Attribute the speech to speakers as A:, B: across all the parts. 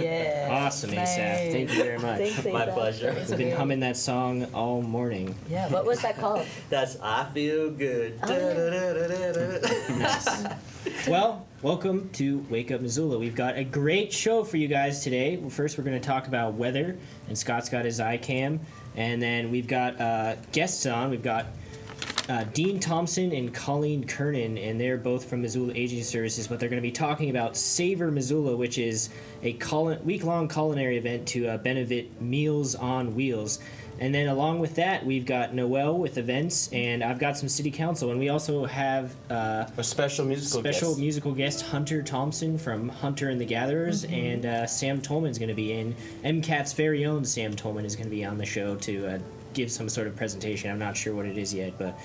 A: Yeah.
B: Awesome,
A: Nice.
B: Asaph. Thank you very much.
A: Thanks,
C: My
A: Asaph.
C: pleasure.
A: That was
B: We've been
A: great.
B: humming that song all morning.
A: Yeah, what was that called?
C: That's I Feel Good.
B: Nice. Well, welcome to Wake Up Missoula. We've got a great show for you guys today. Well, first, we're going to talk about weather, and Scott's got his iCam. And then we've got guests on. We've got Dean Thompson and Colleen Kernan, and they're both from Missoula Aging Services, but they're going to be talking about Savor Missoula, which is a week-long culinary event to benefit Meals on Wheels. And then along with that, we've got Noelle with events, and I've got some city council, and we also have
C: A special musical guest.
B: Hunter Thompson from Hunter and the Gatherers, and Sam Tolman's going to be in. MCAT's very own Sam Tolman is going to be on the show to give some sort of presentation. I'm not sure what it is yet, but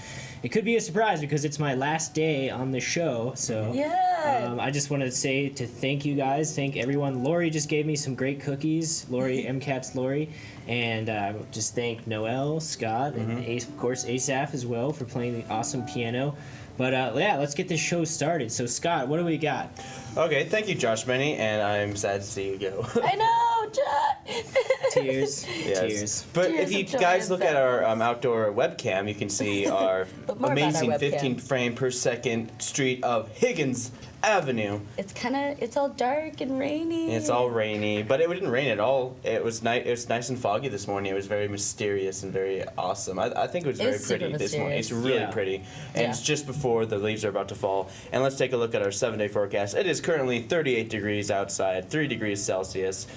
B: it could be a surprise because it's my last day on the show. So
A: Yeah.
B: I just wanted to say to thank you guys, thank everyone. Lori just gave me some great cookies. Lori, MCAT's Lori. And just thank Noelle, Scott, and of course Asaph as well for playing the awesome piano. But yeah, let's get this show started. So Scott, what do we got?
C: Okay, thank you, Josh Meny, and I'm sad to see you go.
A: I know, John.
B: Tears.
C: Yes.
B: Tears.
C: But
A: Tears
C: if you
A: of joy
C: guys
A: and
C: look at our
A: sadness.
C: outdoor webcam, you can see our
A: But more about our
C: amazing
A: webcam.
C: 15 frame per second street of Higgins Avenue.
A: It's all dark and rainy.
C: It's all rainy, but it didn't rain at all. It was nice. It was nice and foggy this morning. It was very mysterious and very awesome. I think it was very
A: was super
C: pretty this morning. It's
A: mysterious.
C: really
B: Yeah.
C: pretty, and
A: Yeah.
C: it's just before the leaves are about to fall. And let's take a look at our 7-day forecast. It is currently 38 degrees outside, 3 degrees Celsius.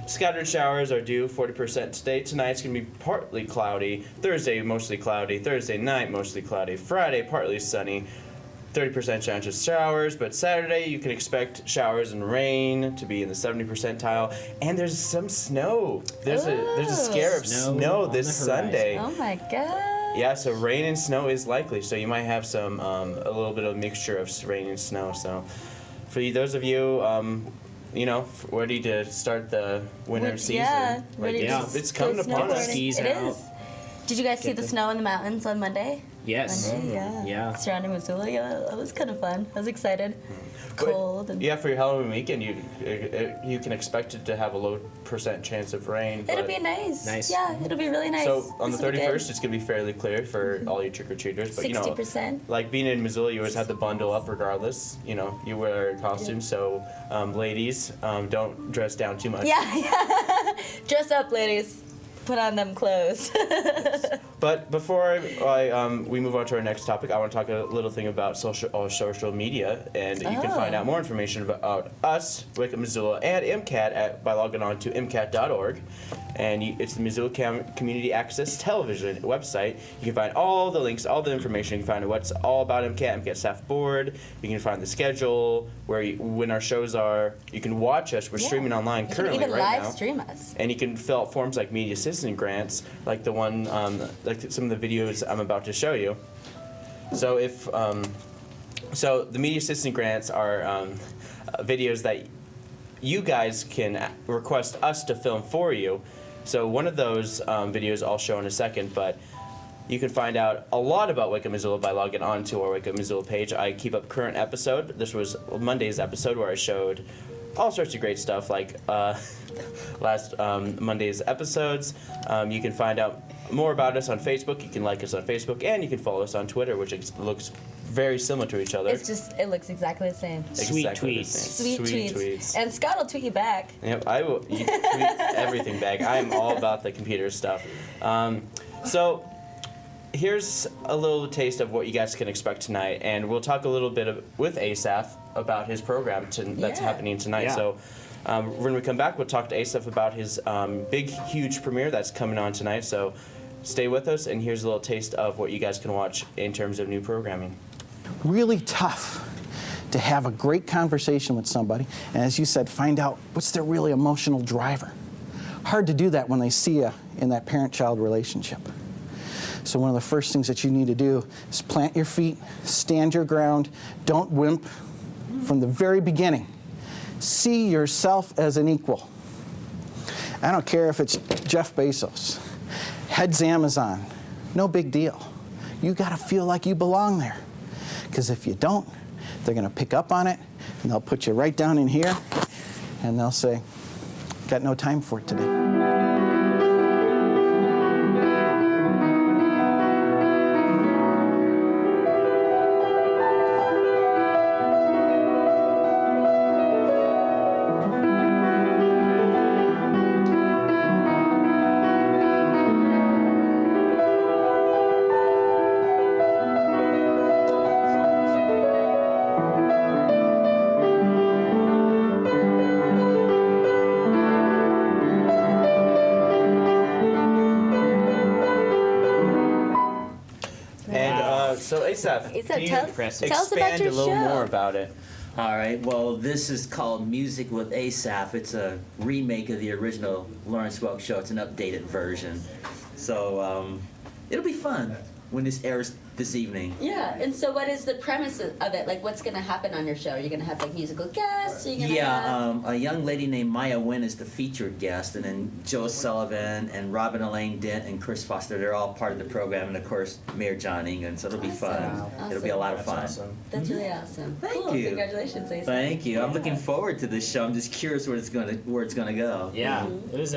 C: Scattered showers are due 40% today. Tonight's gonna be partly cloudy. Thursday mostly cloudy. Thursday night mostly cloudy. Friday partly sunny. 30% chance of showers, but Saturday you can expect showers and rain to be in the 70 percentile, and there's some snow. There's a scare of
B: Snow
C: snow
B: on
C: this
B: the horizon.
C: Sunday.
A: Oh my god.
C: Yeah, so rain and snow is likely. So you might have some a little bit of a mixture of rain and snow. So for those of you ready to start the winter season,
A: Yeah,
C: like
A: ready
B: Yeah.
A: to
C: it's coming
A: go
C: upon us.
A: snowboarding.
B: Skis
A: It
B: out.
A: is. Did you guys see
B: Get
A: the
B: the-
A: snow in the mountains on Monday?
B: Yes.
A: Monday, yeah.
B: Yeah.
A: Surrounding Missoula, yeah, that was kind of fun. I was excited. Cold and
C: Yeah, for your Halloween weekend, you can expect it to have a low % chance of rain.
A: it'll
C: but-
A: be nice.
B: Nice.
A: Yeah, it'll be really nice.
C: So on the
A: This'll be good.
C: 31st, it's gonna be fairly clear for all you trick or treaters. But
A: 60%.
C: like being in Missoula, you always have to bundle up regardless. You wear a costume. So ladies, don't dress down too much.
A: Yeah. Dress up, ladies. Put on them clothes.
C: But before we move on to our next topic, I want to talk a little thing about social media, and you can find out more information about us, Wake Up Missoula, and MCAT by logging on to MCAT.org. And it's the Missoula Community Access Television website. You can find all the links, all the information. You can find what's all about MCAT staff board. You can find the schedule, when our shows are. You can watch us. We're streaming online
A: You
C: currently
A: can even
C: right
A: live
C: now.
A: stream us.
C: And you can fill out forms like media assistant grants, like the one, like some of the videos I'm about to show you. So so the media assistant grants are videos that you guys can request us to film for you. So one of those videos I'll show in a second, but you can find out a lot about Wake Up Missoula by logging on to our Wake Up Missoula page. I keep up current episode. This was Monday's episode where I showed all sorts of great stuff, like last Monday's episodes. You can find out more about us on Facebook. You can like us on Facebook, and you can follow us on Twitter, which looks very similar to each other.
A: It looks exactly the same.
B: Sweet
C: Exactly the
B: tweets.
C: same.
A: Sweet tweets. And Scott will tweet you back.
C: Yep, I will. You tweet everything back. I am all about the computer stuff. So here's a little taste of what you guys can expect tonight, and we'll talk a little bit with Asaph about his program that's
A: Yeah.
C: happening tonight.
B: Yeah.
C: So when we come back, we'll talk to Asaph about his big, huge premiere that's coming on tonight. So stay with us, and here's a little taste of what you guys can watch in terms of new programming.
D: Really tough to have a great conversation with somebody, and as you said, find out what's their really emotional driver. Hard to do that when they see you in that parent-child relationship. So one of the first things that you need to do is plant your feet, stand your ground, don't wimp from the very beginning. See yourself as an equal. I don't care if it's Jeff Bezos, heads Amazon, no big deal. You gotta feel like you belong there. Because if you don't, they're going to pick up on it, and they'll put you right down in here, and they'll say, got no time for it today.
C: So Asaph,
A: Asaph,
C: can you
A: tell us about
C: expand
A: your
C: a little
A: show.
C: more about it?
E: All right, well, this is called Music with Asaph. It's a remake of the original Lawrence Welk show. It's an updated version. So it'll be fun when this airs this evening.
A: Yeah, and so what is the premise of it? Like, what's going to happen on your show? Are you going to have, like, musical guests? Are you gonna have...
E: A young lady named Maya Wynn is the featured guest, and then Joe Sullivan and Robin Elaine Dent and Chris Foster, they're all part of the program, and of course, Mayor John England, so it'll be fun.
A: Awesome.
E: It'll be a lot of fun.
B: Awesome.
A: That's really awesome.
E: Thank
A: cool.
E: you.
A: Congratulations, Asa.
E: Thank you. I'm looking forward to this show. I'm just curious where it's gonna go.
B: Yeah, it was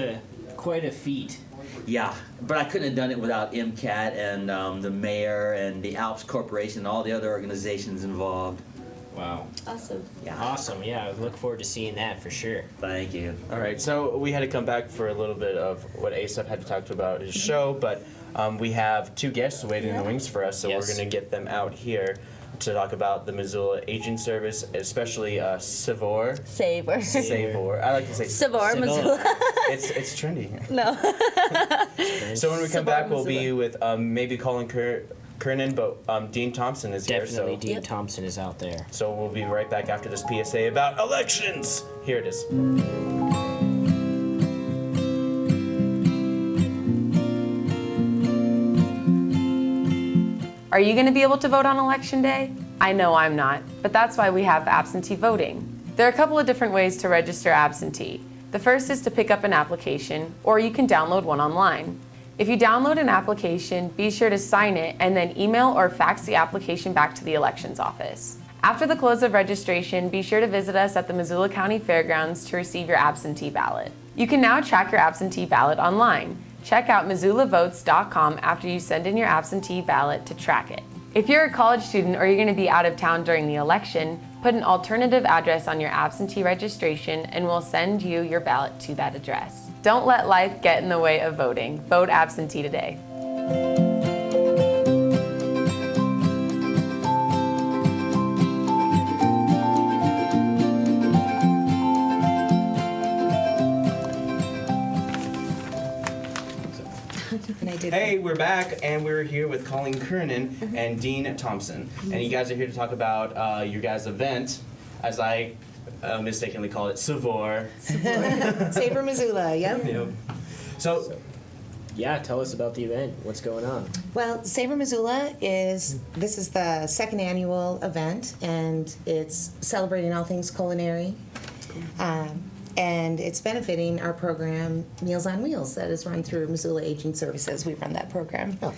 B: quite a feat.
E: Yeah, but I couldn't have done it without MCAT and the mayor and the Alps Corporation and all the other organizations involved.
B: Wow.
A: Awesome.
E: Yeah.
B: Awesome. Yeah, I look forward to seeing that for sure.
E: Thank you.
C: All right, so we had to come back for a little bit of what Asaph had to talk to about his show, but we have two guests waiting in the wings for us, so
B: Yes.
C: we're going to get them out here to talk about the Missoula Aging Service, especially Savoy.
A: Savoy.
C: Savoy. I like to say
A: Savoy, Missoula.
C: It's trendy.
A: No.
C: So when we come
A: Savoy,
C: back, we'll be
A: Missoula.
C: with maybe Colleen Kernan, but Dean Thompson is here.
B: Definitely,
C: So,
B: Dean
A: Yep.
B: Thompson is out there.
C: so we'll be right back after this PSA about elections. Here it is.
F: Are you going to be able to vote on Election Day? I know I'm not, but that's why we have absentee voting. There are a couple of different ways to register absentee. The first is to pick up an application, or you can download one online. If you download an application, be sure to sign it and then email or fax the application back to the elections office. After the close of registration, be sure to visit us at the Missoula County Fairgrounds to receive your absentee ballot. You can now track your absentee ballot online. Check out MissoulaVotes.com after you send in your absentee ballot to track it. If you're a college student or you're going to be out of town during the election, put an alternative address on your absentee registration and we'll send you your ballot to that address. Don't let life get in the way of voting. Vote absentee today.
C: Hey, we're back, and we're here with Colleen Kernan and Dean Thompson. And you guys are here to talk about your guys' event, as I mistakenly call it, Savoy.
G: Savoy Missoula, yep.
C: So,
B: Yeah, tell us about the event. What's going on?
G: Well, Savoy Missoula this is the second annual event, and it's celebrating all things culinary. And it's benefiting our program, Meals on Wheels, that is run through Missoula Aging Services. We run that program.
D: Oh.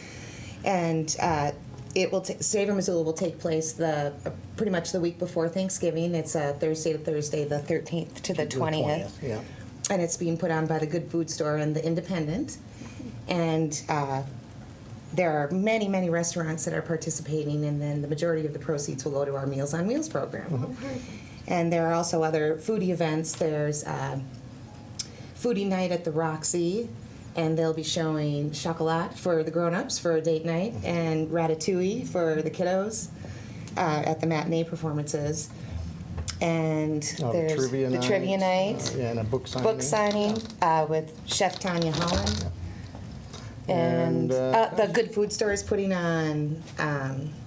G: And Savoy Missoula will take place pretty much the week before Thanksgiving. It's Thursday to Thursday, the 13th to the 20th.
D: Yeah.
G: And it's being put on by the Good Food Store and the Independent. And there are many, many restaurants that are participating, and then the majority of the proceeds will go to our Meals on Wheels program. And there are also other foodie events. There's foodie night at the Roxy, and they'll be showing chocolat for the grown-ups for a date night, and ratatouille for the kiddos at the matinee performances. And there's
H: trivia
G: the
H: night.
G: trivia night.
H: Yeah, and a book signing.
G: Book signing with Chef Tanya Holland. And
H: And,
G: the Good Food Store is putting on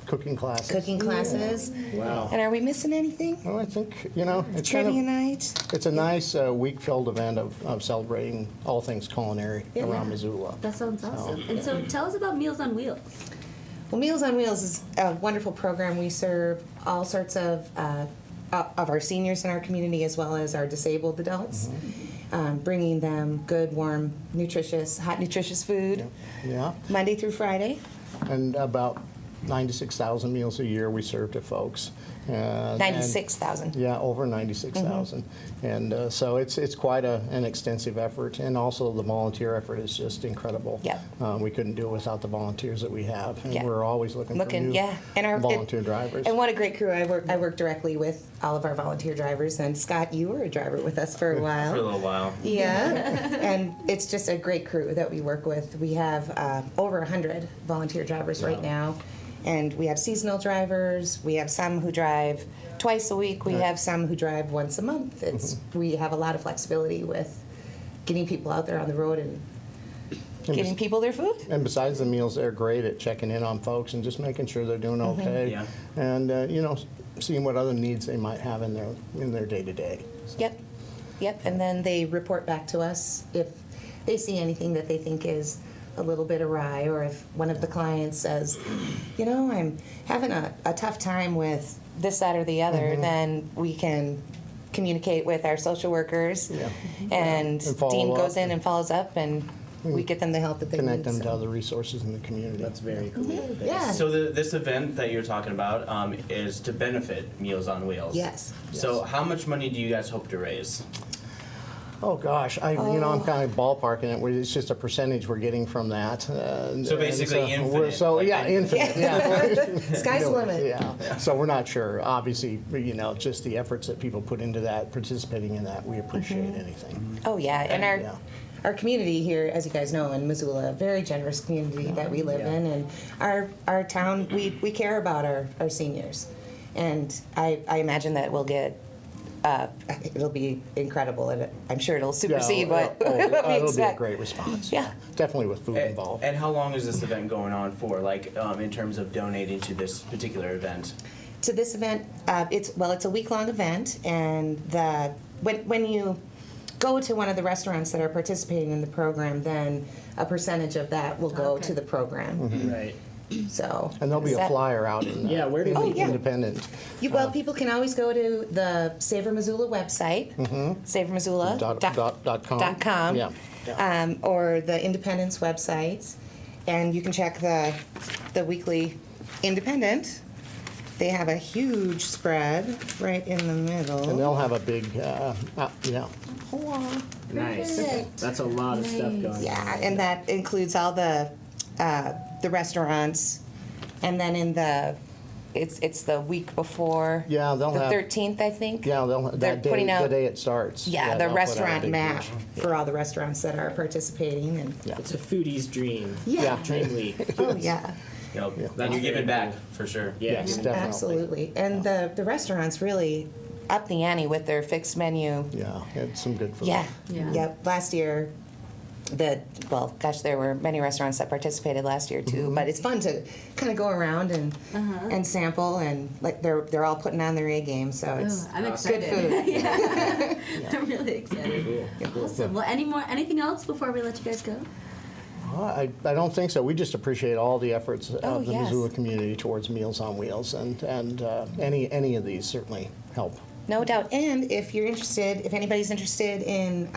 H: Cooking classes.
G: cooking classes.
B: Wow.
G: And are we missing anything?
H: Well, I think, it's
G: Trivia night.
H: it's a nice week-filled event of celebrating all things culinary
G: Yeah.
H: around Missoula.
A: That sounds awesome. And so tell us about Meals on Wheels.
G: Well, Meals on Wheels is a wonderful program. We serve all sorts of our seniors in our community, as well as our disabled adults, bringing them good, warm, hot, nutritious food,
H: Yeah,
G: Monday through Friday.
H: and about 96,000 meals a year we serve to folks. And-
G: 96,000.
H: Yeah, over 96,000. And so it's quite an extensive effort. And also the volunteer effort is just incredible.
G: Yep.
H: We couldn't do it without the volunteers that we have. And
G: Yeah.
H: we're always looking for new
G: and
H: volunteer drivers.
G: And what a great crew! I work directly with all of our volunteer drivers. And Scott, you were a driver with us for a while.
C: For a little while.
G: Yeah, and it's just a great crew that we work with. We have over 100 volunteer drivers right now, and we have seasonal drivers. We have some who drive twice a week. We have some who drive once a month. We have a lot of flexibility with getting people out there on the road and getting people their food.
H: And besides the meals, they're great at checking in on folks and just making sure they're doing okay.
C: Yeah.
H: And seeing what other needs they might have in their day-to-day.
G: Yep, and then they report back to us if they see anything that they think is a little bit awry, or if one of the clients says, I'm having a tough time with this, that, or the other, then we can communicate with our social workers, and
H: And follow
G: Dean goes
H: up.
G: in and follows up, and we get them the help that they
H: Connect
G: need.
H: them to
G: so.
H: other resources in the community.
B: That's very cool.
G: Yeah.
C: So this event that you're talking about is to benefit Meals on Wheels.
G: Yes.
C: So how much money do you guys hope to raise?
H: Oh gosh, I'm kind of ballparking it. It's just a percentage we're getting from that.
C: So basically infinite,
H: So
C: like
H: infinite. Yeah.
G: Sky's the limit.
H: Yeah. So we're not sure. Obviously, just the efforts that people put into that, participating in that, we appreciate anything.
G: Oh yeah, and
H: Yeah.
G: our community here, as you guys know, in Missoula, a very generous community that we live in, and our town, we care about our seniors, and I imagine that we'll get. It'll be incredible, and I'm sure it'll supersede what we
H: it'll be a
G: expect.
H: great response.
G: Yeah.
H: Definitely with food involved.
C: And how long is this event going on for, in terms of donating to this particular event?
G: To this event, it's a week-long event, and when you go to one of the restaurants that are participating in the program, then a percentage of that will go to the program.
B: Right.
G: So.
H: And there'll be
G: is
H: a
G: that-
H: flyer out in
B: where do
H: in
B: we-
H: the Independent.
G: People can always go to the Savoy Missoula website, savormissoula.com,
H: Yeah.
G: or the Independence website, and you can check the weekly Independent. They have a huge spread right in the middle.
H: And they'll have a big,
B: Nice. That's a lot of stuff going on.
G: Yeah, and that includes all the restaurants, and then it's the week before.
H: Yeah, they'll
G: the
H: have-
G: 13th, I think.
H: Yeah,
G: They're putting out
H: the day it starts.
G: Yeah, the
H: they'll put out a
G: restaurant
H: big
G: map
H: push.
G: for all the restaurants that are participating, and
B: It's a foodie's dream.
G: yeah.
B: Dream week.
G: Oh yeah.
C: Then you're giving back, for sure.
H: Yes, definitely.
G: Absolutely. And the restaurants really up the ante with their fixed menu.
H: Yeah, it's some good food.
G: Yeah.
A: Yeah.
G: Yep. Last year, there were many restaurants that participated last year too. But it's fun to kind of go around and sample, and like they're all putting on their A game. So it's
A: I'm
G: good
A: excited.
G: food.
A: Yeah. I'm really excited. Awesome. Well, anything else before we let you guys go?
H: I don't think so. We just appreciate all the efforts
G: Oh,
H: of the
G: yes.
H: Missoula community towards Meals on Wheels, and any of these certainly help.
G: No doubt. And if anybody's interested in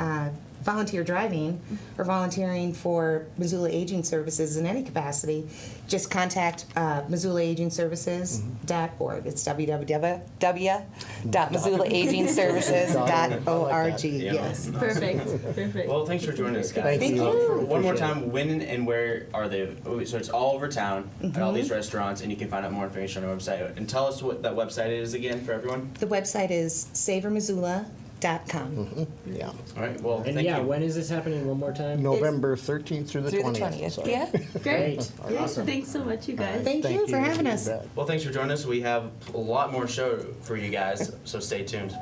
G: volunteer driving or volunteering for Missoula Aging Services in any capacity, just contact MissoulaAgingServices.org. It's www.missoulaagingservices.org. Yes.
A: Perfect. Perfect.
C: Well, thanks for joining us, guys.
H: Thank you.
C: One more
H: Appreciate
C: time, when and where are they? So it's all over town at all these restaurants, and you can find out more information on our website. And tell us what that website is again for everyone.
G: The website is savormissoula.com.
H: Yeah.
C: All right. Well,
B: And
C: thank you.
B: when is this happening one more time?
H: November 13th through the
G: Through
H: 20th.
G: the 20th.
H: so-
G: Yeah.
A: Great.
B: Awesome.
A: Thanks so much, you guys.
G: Thank you for having us.
H: You bet.
C: Well, thanks for joining us. We have a lot more show for you guys, so stay tuned.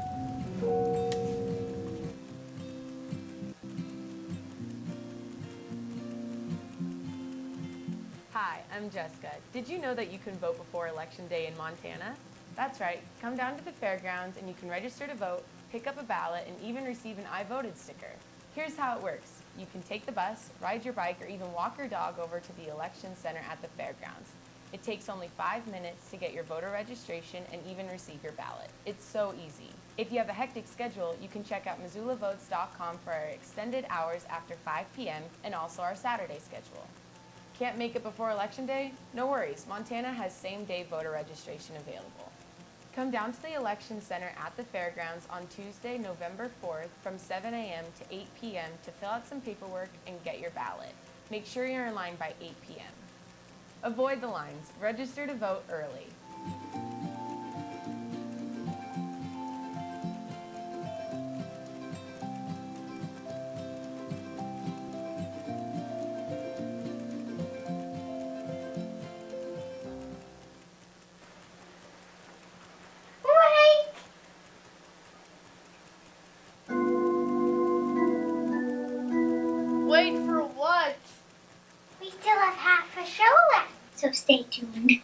F: Hi, I'm Jessica. Did you know that you can vote before Election Day in Montana? That's right. Come down to the fairgrounds and you can register to vote, pick up a ballot, and even receive an I voted sticker. Here's how it works. You can take the bus, ride your bike, or even walk your dog over to the election center at the fairgrounds. It takes only 5 minutes to get your voter registration and even receive your ballot. It's so easy. If you have a hectic schedule, you can check out MissoulaVotes.com for our extended hours after 5 p.m. and also our Saturday schedule. Can't make it before Election Day? No worries, Montana has same-day voter registration available. Come down to the Election Center at the fairgrounds on Tuesday, November 4th from 7 a.m. to 8 p.m. to fill out some paperwork and get your ballot. Make sure you're in line by 8 p.m. Avoid the lines. Register to vote early.
I: Wait for what?
J: We still have half a show left, so stay tuned.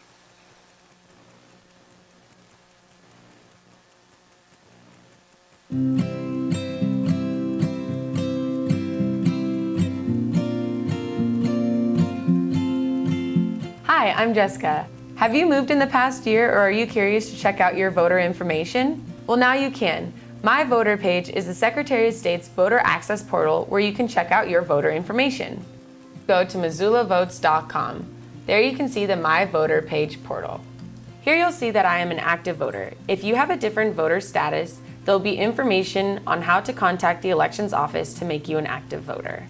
F: Hi, I'm Jessica. Have you moved in the past year or are you curious to check out your voter information? Well, now you can. My Voter Page is the Secretary of State's voter access portal where you can check out your voter information. Go to MissoulaVotes.com. There you can see the My Voter Page portal. Here you'll see that I am an active voter. If you have a different voter status, there'll be information on how to contact the elections office to make you an active voter.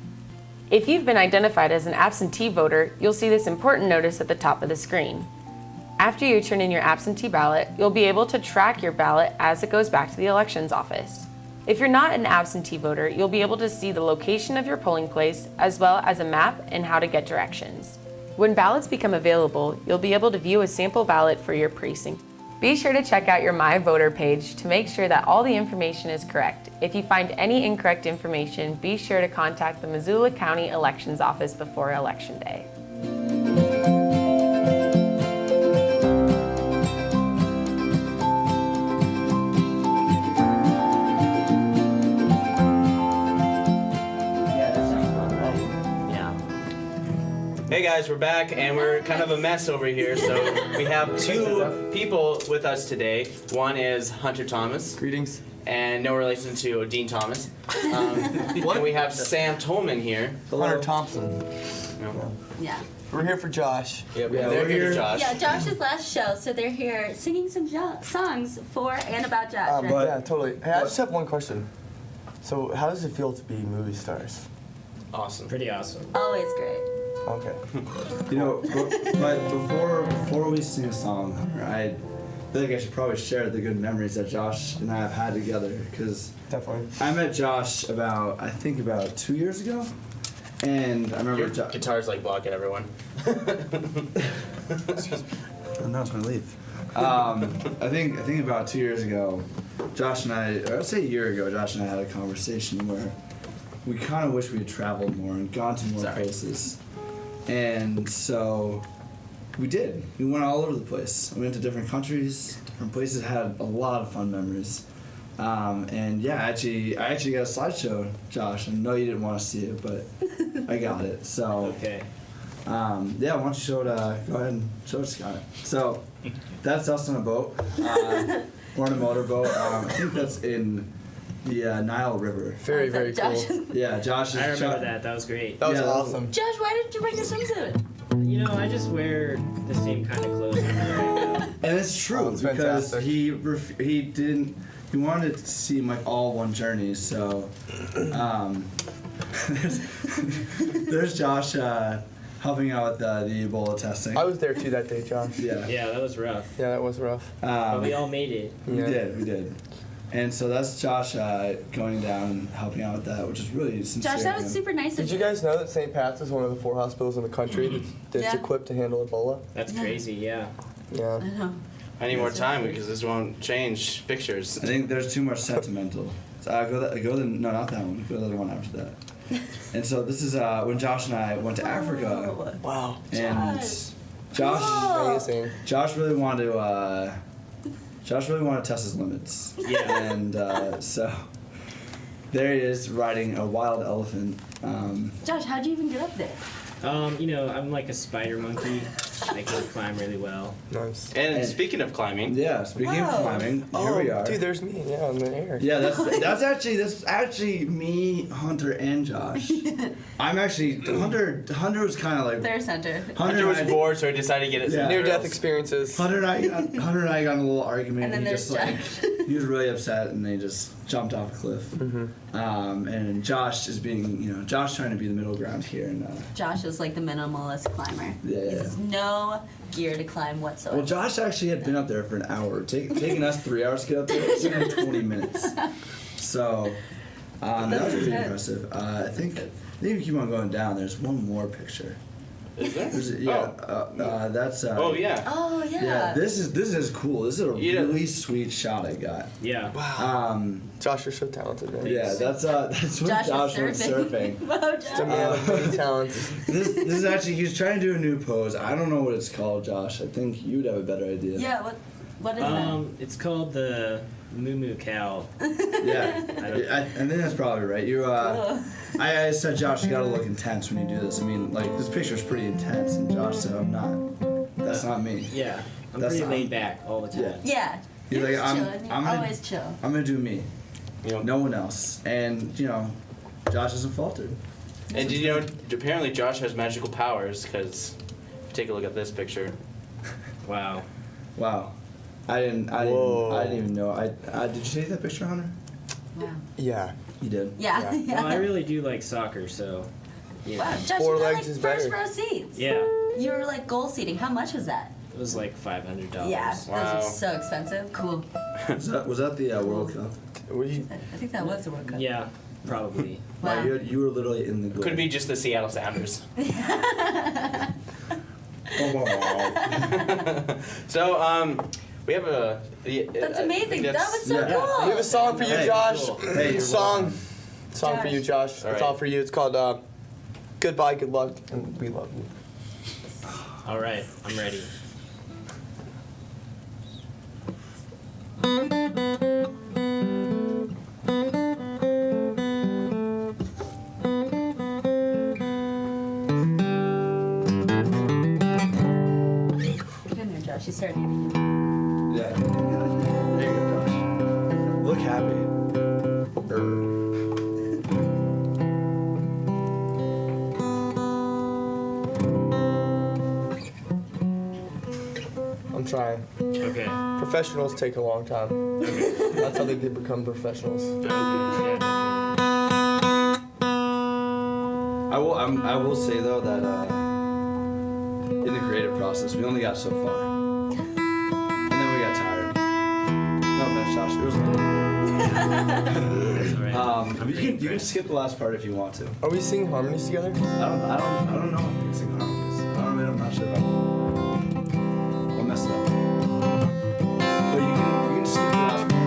F: If you've been identified as an absentee voter, you'll see this important notice at the top of the screen. After you turn in your absentee ballot, you'll be able to track your ballot as it goes back to the elections office. If you're not an absentee voter, you'll be able to see the location of your polling place as well as a map and how to get directions. When ballots become available, you'll be able to view a sample ballot for your precinct. Be sure to check out your My Voter Page to make sure that all the information is correct. If you find any incorrect information, be sure to contact the Missoula County Elections Office before Election Day.
C: Hey guys, we're back and we're kind of a mess over here. So we have two people with us today. One is Hunter Thomas.
K: Greetings.
C: And no relation to Dean Thomas. And we have Sam Tolman here.
K: Hunter Thompson.
C: No.
A: Yeah.
K: We're here for Josh.
C: Yep, they're here for Josh.
A: Yeah, Josh's last show, so they're here singing some songs for and about Josh. Right?
K: Yeah, totally. Hey, I just have one question. So, how does it feel to be movie stars?
C: Awesome.
B: Pretty awesome.
A: Always great.
K: Okay.
L: You know, but before we sing a song, I feel like I should probably share the good memories that Josh and I have had together, because
K: Definitely.
L: I met Josh about 2 years ago, and I remember
C: Your guitar's like blocking everyone.
L: Oh, no, it's gonna leave. I think about 2 years ago, Josh and I, or I'd say a year ago, Josh and I had a conversation where we kind of wish we had traveled more and gone to more places. And so we did. We went all over the place. We went to different countries, different places, had a lot of fun memories. And yeah, I actually got a slideshow, Josh. I know you didn't want to see it, but I got it. So
B: Okay.
L: yeah, why don't you go ahead and show it, Scott. So that's us on a boat. We're on a motorboat. I think that's in the Nile River.
K: Very, very cool.
A: Josh?
L: Yeah, Josh is.
B: I remember that. That was great.
K: That was
L: Yeah.
K: awesome.
A: Josh, why didn't you bring your swimsuit?
B: You know, I just wear the same kind of clothes right now.
L: And it's true
K: Oh, it's
L: because
K: fantastic.
L: he wanted to seem like all one journey. So there's Josh helping out with the Ebola testing.
K: I was there too that day, Josh.
L: Yeah.
B: Yeah, that was rough.
K: Yeah, that was rough.
B: But we all made it.
L: We
K: Yeah.
L: did. And so that's Josh going down and helping out with that, which is really sincere.
A: Josh, that
L: of
A: was
L: him.
A: super nice of
K: Did you guys know that St. Pat's is one of the 4 hospitals in the country that's
A: Yeah.
K: equipped to handle Ebola?
B: That's crazy, yeah.
K: Yeah.
A: I know.
C: I need more time because this won't change pictures.
L: I think there's too much sentimental. So no, not that one. Go to the other one after that. And so this is when Josh and I went to Africa,
K: Wow.
L: and Josh
K: Amazing.
L: Josh really wanted to test his limits.
B: Yeah.
L: And so there he is riding a wild elephant.
A: Josh, how'd you even get up there?
B: I'm like a spider monkey. I can climb really well.
M: Nice.
C: And speaking of climbing.
L: Yeah, speaking of climbing, here we are.
M: Dude, there's me. Yeah, in the air.
L: Yeah, that's actually me, Hunter, and Josh. I'm actually Hunter. Hunter was kind of like.
A: There's Hunter.
C: Hunter was bored, so he decided to get it.
M: Near-death experiences.
L: Hunter and I got in a little argument.
A: And then
L: he
A: there's
L: just he was really upset, and they just jumped off a cliff. And Josh is being, Josh trying to be the middle ground here, and
A: Josh is like the minimalist climber.
L: Yeah.
A: He has no gear to climb whatsoever.
L: Well, Josh actually had been up there for an hour. Taking us 3 hours to get up there. It's taken him 20 minutes. So that was pretty impressive. I think if you keep on going down, there's one more picture.
C: Is there?
L: That's.
C: Oh yeah.
A: Oh yeah.
L: Yeah, this is cool. This is a really sweet shot I got.
B: Yeah.
M: Wow. Josh, you're so talented, man.
L: Yeah, that's when Josh went surfing.
M: Just a man of many talents.
L: This is actually, he's trying to do a new pose. I don't know what it's called, Josh. I think you'd have a better idea.
A: Yeah. What is that?
B: It's called the Moo Moo Cow.
L: Yeah, I think that's probably right. You, I said, Josh, you gotta look intense when you do this. I mean, like, this picture's pretty intense, and Josh said, I'm not. That's not me.
B: Yeah, I'm
L: That's
B: pretty
L: not-
B: laid back all the time.
A: Yeah.
L: He's
A: You're
L: like,
A: just
L: I'm
A: chilling. You're
L: gonna,
A: always chill.
L: I'm gonna do me. No one else. And, Josh hasn't faltered.
C: And apparently Josh has magical powers, because if you take a look at this picture.
B: Wow.
L: I didn't even know. Did you take that picture, Hunter?
A: Wow.
M: Yeah.
L: You did?
A: Yeah.
B: Well, I really do like soccer, so. Yeah.
A: Wow, Josh,
M: Four
A: you got
M: legs
A: like
M: is
A: first
M: better.
A: row seats.
B: Yeah.
A: You were like goal seating. How much was that?
B: It was like $500.
A: Yeah,
C: Wow.
A: those are so expensive. Cool.
L: Was that the World Cup?
A: I think that was the World Cup.
B: Yeah, probably.
A: Wow.
L: Wow, you were literally in the goal.
C: Could be just the Seattle Sounders. So, we have a.
A: That's amazing. That was so
L: yeah.
A: cool.
M: We have a song for you,
L: Hey,
M: Josh.
L: cool. Hey,
M: song
A: Josh.
M: for you, Josh.
C: All
M: It's
C: right.
M: all for you. It's called Goodbye, Good Luck, and We Love You.
B: All right, I'm ready.
A: Get in there, Josh. You started.
L: Yeah. There you go, Josh. Look happy.
M: I'm trying.
B: Okay.
M: Professionals take a long time. That's how they become professionals.
L: I will say though that in the creative process we only got so far, and then we got tired. No offense, Josh. It was. You can skip the last part if you want to.
M: Are we singing harmonies together?
L: I don't know if we can sing harmonies. I'm not sure if I'll mess it up. But you can skip the last part.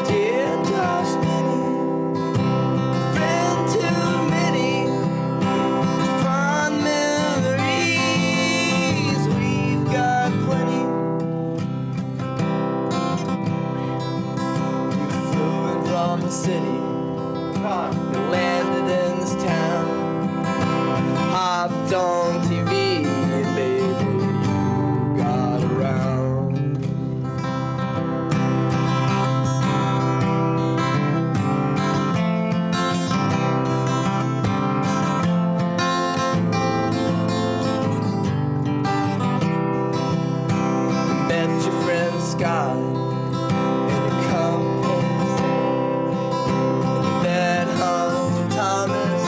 M: Dear Josh Meny, friend too many, fond memories, we've got plenty. You flew in from the city, you landed in this town, hopped on TV, and baby, you got around. Met your friend Scott in a compass, and met Hunter Thomas.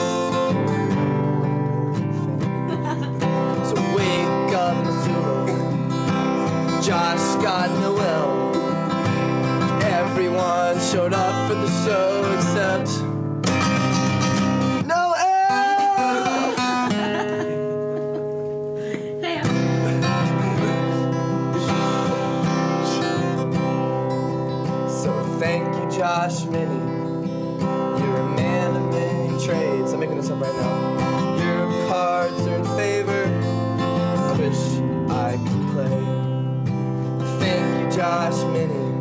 M: So wake up, Missoula. Josh, Scott, Noelle. Everyone showed up for the show except Noelle.
A: Hey,
M: So thank you, Josh Meny. You're a man of many trades. I'm making this up right now. Your cards are in favor. I wish I could play. Thank you, Josh Meny.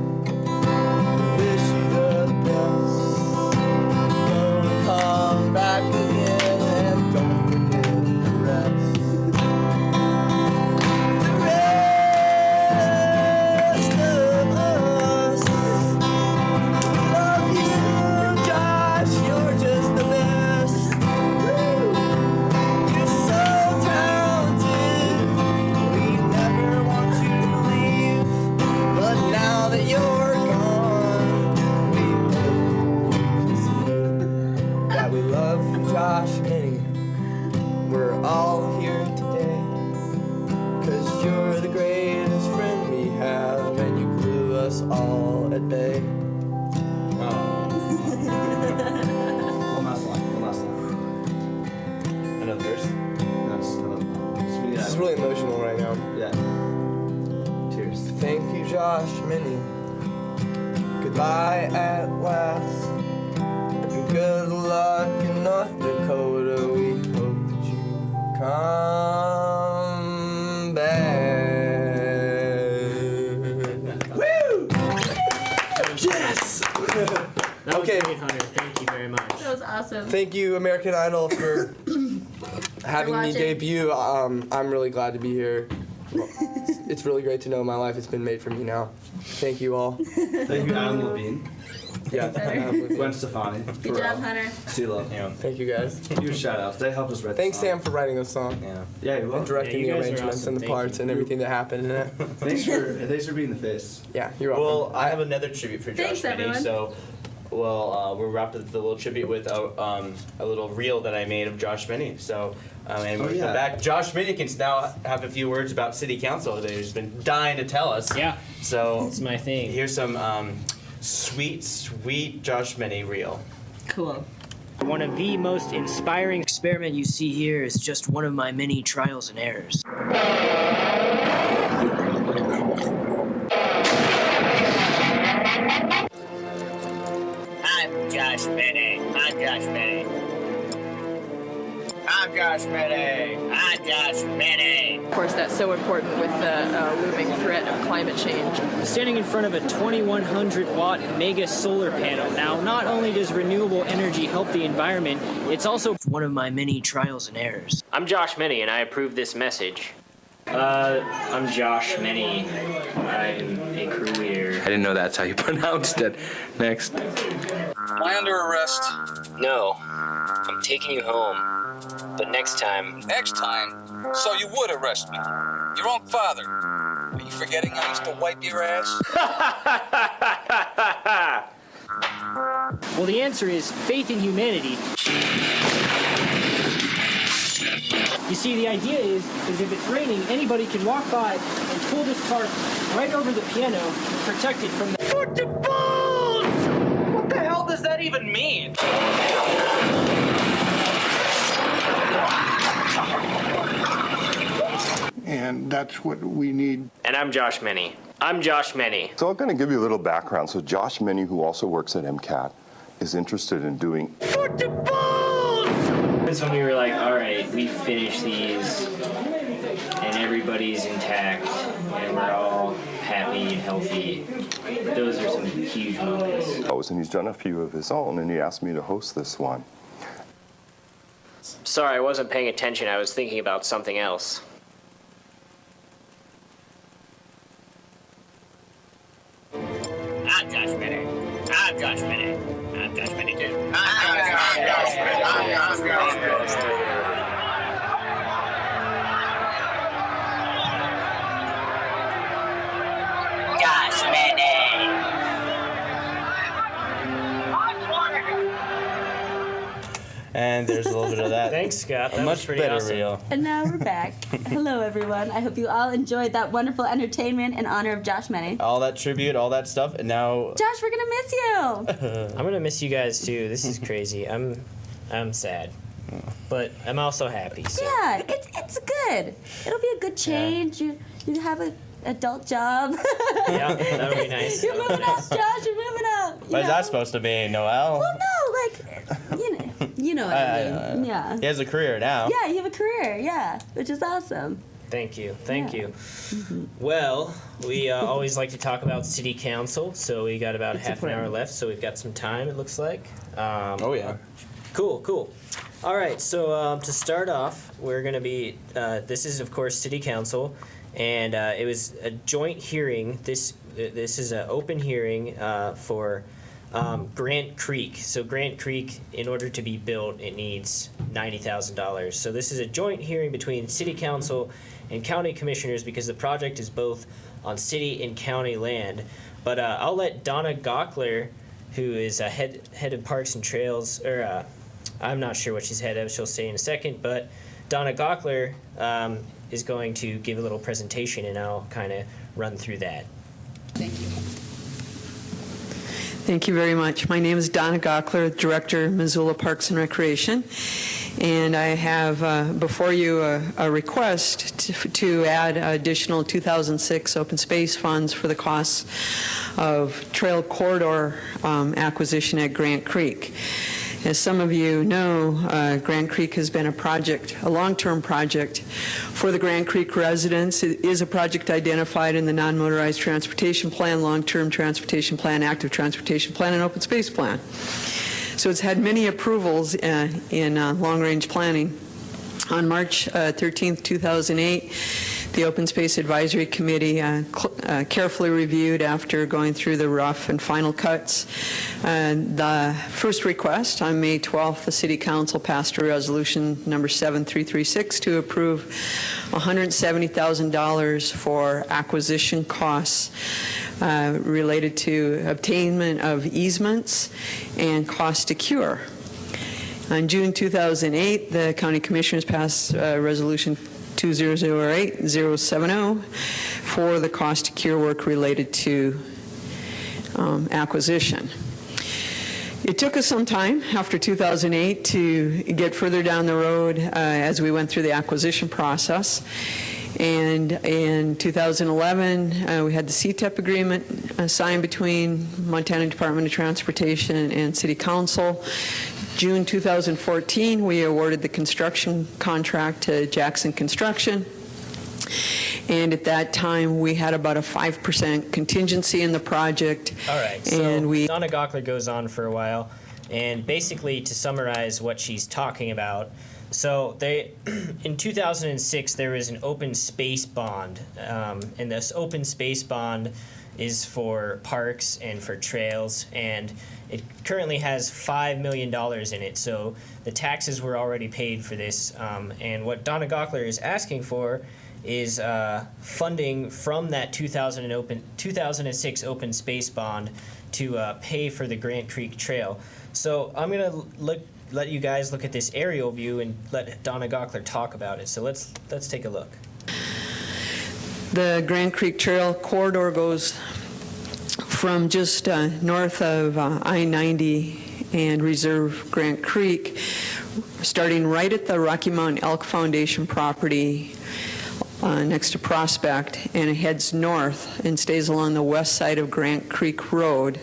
M: Josh Meny. Goodbye at last. Good luck in North Dakota. We hope that you come back. Woo! Yes!
B: That was
M: Okay.
B: great, Hunter. Thank you very much.
A: That was awesome.
M: Thank you, American Idol, for having me
A: watching.
M: debut. I'm really glad to be here. It's really great to know my life has been made for me now. Thank you all.
L: Thank you, Adam Levine.
M: Yeah,
L: Gwen Stefani.
A: Good job, Hunter.
L: CeeLo.
C: Yeah.
M: thank you guys.
L: Huge shout outs. They helped us write
M: Thanks,
L: the song.
M: Sam, for writing this song
C: Yeah.
L: Yeah, you're
M: and
L: welcome.
M: directing
B: Yeah, you
M: the
B: guys are
M: arrangements
B: awesome.
M: and the
B: Thank
M: parts
B: you.
M: and everything that happened in it.
L: Thanks for being the face.
M: Yeah, you're welcome.
C: Well, I have another tribute for
A: Thanks,
C: Josh Meny.
A: everyone.
C: So, we'll wrap up the little tribute with a little reel that I made of Josh Meny. So, and when we come back, Josh Meny can now have a few words about City Council that he's been dying to tell us.
B: Yeah.
C: So
B: It's my thing.
C: here's some sweet Josh Meny reel.
A: Cool.
B: One of the most inspiring experiment you see here is just one of my many trials and errors.
N: I'm Josh Meny. I'm Josh Meny. I'm Josh Meny. I'm Josh Meny.
F: Of course, that's so important with the looming threat of climate change.
B: Standing in front of a 2,100 watt mega solar panel. Now, not only does renewable energy help the environment, it's also one of my many trials and errors. I'm Josh Meny, and I approve this message. I'm Josh Meny. I'm a crew leader.
C: I didn't know that's how you pronounced it. Next.
O: Am I under arrest?
B: No, I'm taking you home. But next time.
O: Next time? So you would arrest me? Your own father? Are you forgetting I used to wipe your ass?
B: Well, the answer is faith in humanity. You see, the idea is if it's raining, anybody can walk by and pull this tarp right over the piano and protect it from the foot to balls!
N: What the hell does that even mean?
P: And that's what we need.
B: And I'm Josh Meny. I'm Josh Meny.
Q: So I'm going to give you a little background. So Josh Meny, who also works at MCAT, is interested in doing
B: Foot to balls! That's when we were like, all right, we finished these, and everybody's intact, and we're all happy and healthy. Those are some huge moments.
Q: and he's done a few of his own, and he asked me to host this one.
B: Sorry, I wasn't paying attention. I was thinking about something else.
N: I'm Josh Meny. I'm Josh Meny. I'm Josh Meny too. I'm Josh Meny. I'm Josh Meny. Josh Meny.
C: And there's a little bit of that.
B: Thanks, Scott.
C: A
B: That was
C: much
B: pretty
C: better
B: awesome.
C: reel.
A: And now we're back. Hello, everyone. I hope you all enjoyed that wonderful entertainment in honor of Josh Meny.
C: All that tribute, all that stuff, and now.
A: Josh, we're gonna miss you.
B: I'm gonna miss you guys too. This is crazy. I'm sad, but I'm also happy. So.
A: Yeah, it's good. It'll be a good change. You have an adult job.
B: Yeah, that'll be nice.
A: You're moving up, Josh. You're moving up.
C: What is that supposed to be, Noelle?
A: Well, no, you know what I mean. Yeah.
C: He has a career now.
A: Yeah, you have a career. Yeah, which is awesome.
B: Thank you. You. Well, we always like to talk about city council, so we got about half an hour left, so we've got some time, it looks like.
C: Oh, yeah.
B: Cool. All right, so to start off, we're going to be, this is, of course, city council, and it was a joint hearing. This is an open hearing for Grant Creek. So Grant Creek, in order to be built, it needs $90,000. So this is a joint hearing between city council and county commissioners because the project is both on city and county land. But I'll let Donna Gockler, who is head of Parks and Trails, or I'm not sure what she's head of, she'll say in a second, but Donna Gockler is going to give a little presentation, and I'll kind of run through that.
R: Thank you. Thank you very much. My name is Donna Gockler, Director, Missoula Parks and Recreation. And I have before you a request to add additional 2006 open space funds for the costs of trail corridor acquisition at Grant Creek. As some of you know, Grant Creek has been a long-term project for the Grant Creek residents. It is a project identified in the non-motorized transportation plan, long-term transportation plan, active transportation plan, and open space plan. So it's had many approvals in long-range planning. On March 13th, 2008, the Open Space Advisory Committee carefully reviewed, after going through the rough and final cuts, the first request. On May 12th, the City Council passed a resolution number 7336 to approve $170,000 for acquisition costs related to obtainment of easements and cost to cure. On June 2008, the County Commissioners passed Resolution 2008-070 for the cost to cure work related to acquisition. It took us some time after 2008 to get further down the road as we went through the acquisition process. And in 2011, we had the CTEP agreement signed between Montana Department of Transportation and City Council. June 2014, we awarded the construction contract to Jackson Construction. And at that time, we had about a 5% contingency in the project.
B: All right, so Donna Gockler goes on for a while. And basically, to summarize what she's talking about, so in 2006, there was an open space bond. And this open space bond is for parks and for trails, and it currently has $5 million in it, so the taxes were already paid for this, and what Donna Gockler is asking for is funding from that 2006 open space bond to pay for the Grant Creek Trail. So I'm going to let you guys look at this aerial view and let Donna Gockler talk about it, so let's take a look.
R: The Grant Creek Trail corridor goes from just north of I-90 and Reserve Grant Creek, starting right at the Rocky Mountain Elk Foundation property next to Prospect, and it heads north and stays along the west side of Grant Creek Road.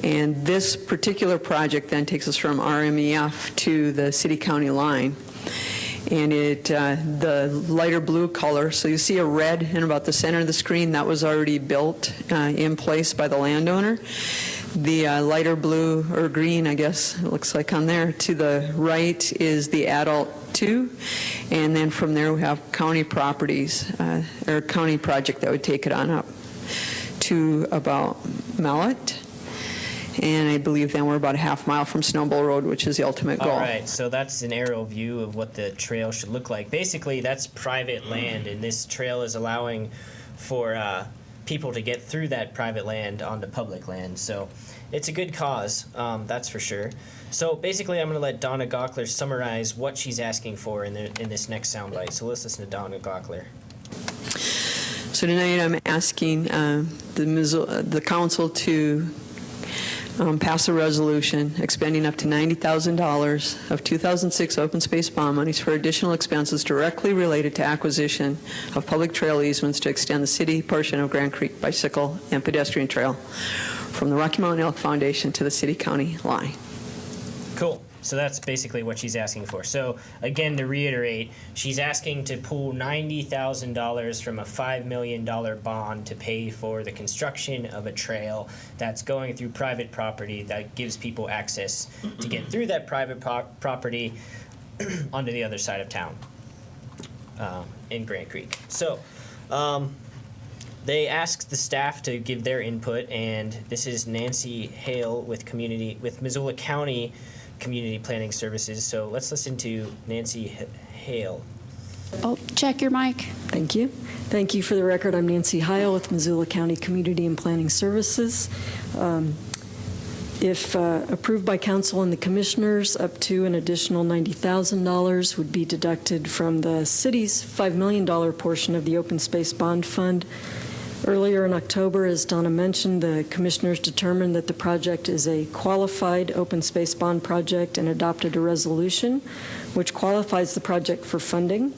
R: And this particular project then takes us from RMEF to the city-county line. And the lighter blue color, so you see a red in about the center of the screen, that was already built in place by the landowner. The lighter blue, or green, I guess, it looks like on there, to the right is the adult 2, and then from there we have county properties, or county project that would take it on up to about Mallet. And I believe then we're about a half mile from Snowball Road, which is the ultimate goal.
B: All right, so that's an aerial view of what the trail should look like. Basically, that's private land, and this trail is allowing for people to get through that private land onto public land. So it's a good cause, that's for sure. So basically, I'm going to let Donna Gockler summarize what she's asking for in this next soundbite. So let's listen to Donna Gockler.
R: So tonight I'm asking the council to pass a resolution expending up to $90,000 of 2006 open space bond monies for additional expenses directly related to acquisition of public trail easements to extend the city portion of Grant Creek bicycle and pedestrian trail from the Rocky Mountain Elk Foundation to the city-county line.
B: Cool. So that's basically what she's asking for. So again, to reiterate, she's asking to pull $90,000 from a $5 million bond to pay for the construction of a trail that's going through private property that gives people access to get through that private property onto the other side of town in Grant Creek. So they asked the staff to give their input, and this is Nancy Hale with Missoula County Community Planning Services. So let's listen to Nancy Hale.
S: Oh, check your mic.
T: Thank you. Thank you. For the record, I'm Nancy Hale with Missoula County Community and Planning Services. If approved by council and the commissioners, up to an additional $90,000 would be deducted from the city's $5 million portion of the open space bond fund. Earlier in October, as Donna mentioned, the commissioners determined that the project is a qualified open space bond project and adopted a resolution which qualifies the project for funding.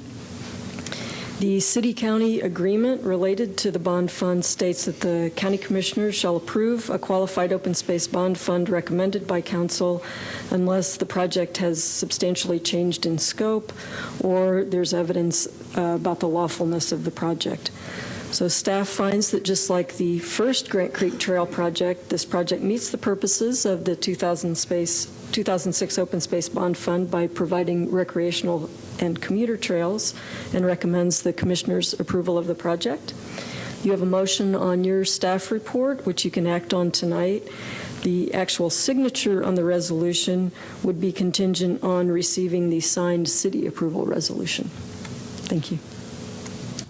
T: The city-county agreement related to the bond fund states that the county commissioners shall approve a qualified open space bond fund recommended by council unless the project has substantially changed in scope or there's evidence about the lawfulness of the project. So staff finds that just like the first Grant Creek Trail project, this project meets the purposes of the 2006 Open Space Bond Fund by providing recreational and commuter trails, and recommends the commissioner's approval of the project. You have a motion on your staff report, which you can act on tonight. The actual signature on the resolution would be contingent on receiving the signed city approval resolution. Thank you.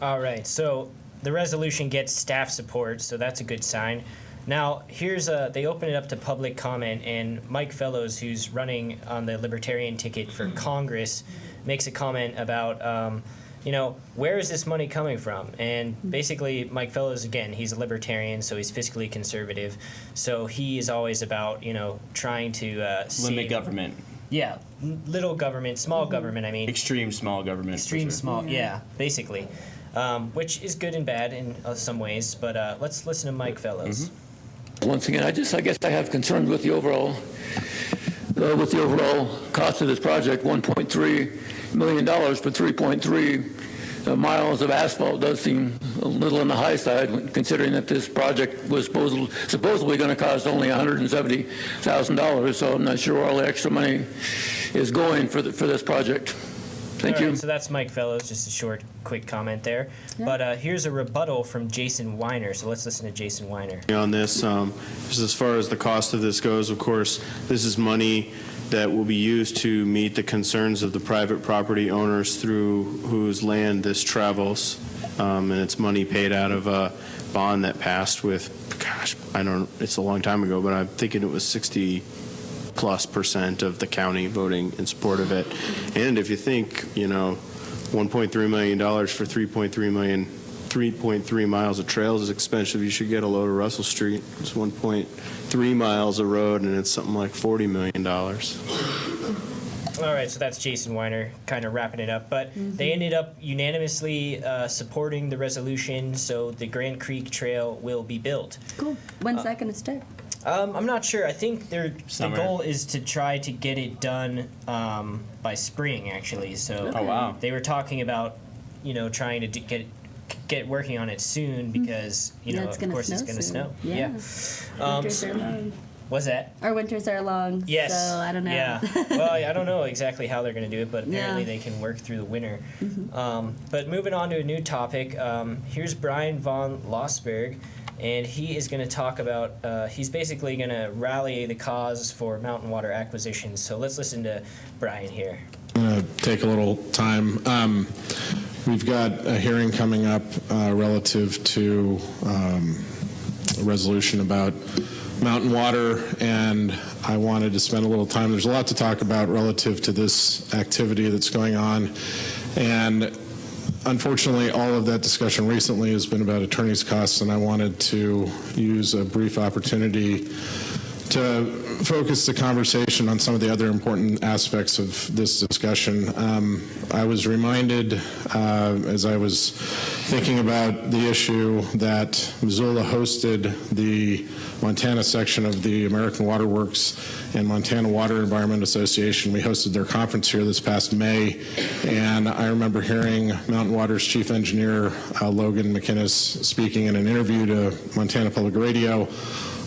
B: All right, so the resolution gets staff support, so that's a good sign. Now, here's they open it up to public comment, and Mike Fellows, who's running on the Libertarian ticket for Congress, makes a comment about, where is this money coming from? And basically, Mike Fellows, again, he's a libertarian, so he's fiscally conservative. So he is always about, trying to
C: limit government.
B: Yeah, little government, small government, I mean.
C: Extreme small government.
B: Extreme small, yeah, basically. Which is good and bad in some ways, but let's listen to Mike Fellows.
U: Once again, I guess I have concerns with the overall cost of this project. $1.3 million for 3.3 miles of asphalt does seem a little on the high side, considering that this project was supposedly going to cost only $170,000. So I'm not sure where all the extra money is going for this project. Thank you.
B: So that's Mike Fellows, just a short, quick comment there. Yeah. But here's a rebuttal from Jason Weiner. So let's listen to Jason Weiner.
V: On this, just as far as the cost of this goes, of course, this is money that will be used to meet the concerns of the private property owners through whose land this travels. And it's money paid out of a bond that passed with, it's a long time ago, but I'm thinking it was 60+% of the county voting in support of it. And if you think, $1.3 million for 3.3 miles of trails is expensive, you should get a load of Russell Street. It's 1.3 miles of road, and it's something like $40 million.
B: All right, so that's Jason Weiner kind of wrapping it up. But they ended up unanimously supporting the resolution, so the Grand Creek Trail will be built.
A: Cool. When's that going to start?
B: I'm not sure. I think the goal is to try to get it done by spring, actually. So
C: Oh, wow.
B: They were talking about, trying to get working on it soon because, of course it's going to snow.
A: Yeah. Winters are long.
B: What's that?
A: Our winters are long.
B: Yes.
A: So I don't know.
B: Yeah. Well, I don't know exactly how they're going to do it, but apparently they can work through the winter. But moving on to a new topic, here's Brian von Lossberg. And he is going to talk about, he's basically going to rally the cause for mountain water acquisition. So let's listen to Brian here.
W: I'm going to take a little time. We've got a hearing coming up relative to a resolution about mountain water, and I wanted to spend a little time. There's a lot to talk about relative to this activity that's going on. And unfortunately, all of that discussion recently has been about attorney's costs, and I wanted to use a brief opportunity to focus the conversation on some of the other important aspects of this discussion. I was reminded as I was thinking about the issue that Missoula hosted the Montana section of the American Water Works and Montana Water Environment Association. We hosted their conference here this past May, and I remember hearing Mountain Water's chief engineer, Logan McInnes, speaking in an interview to Montana Public Radio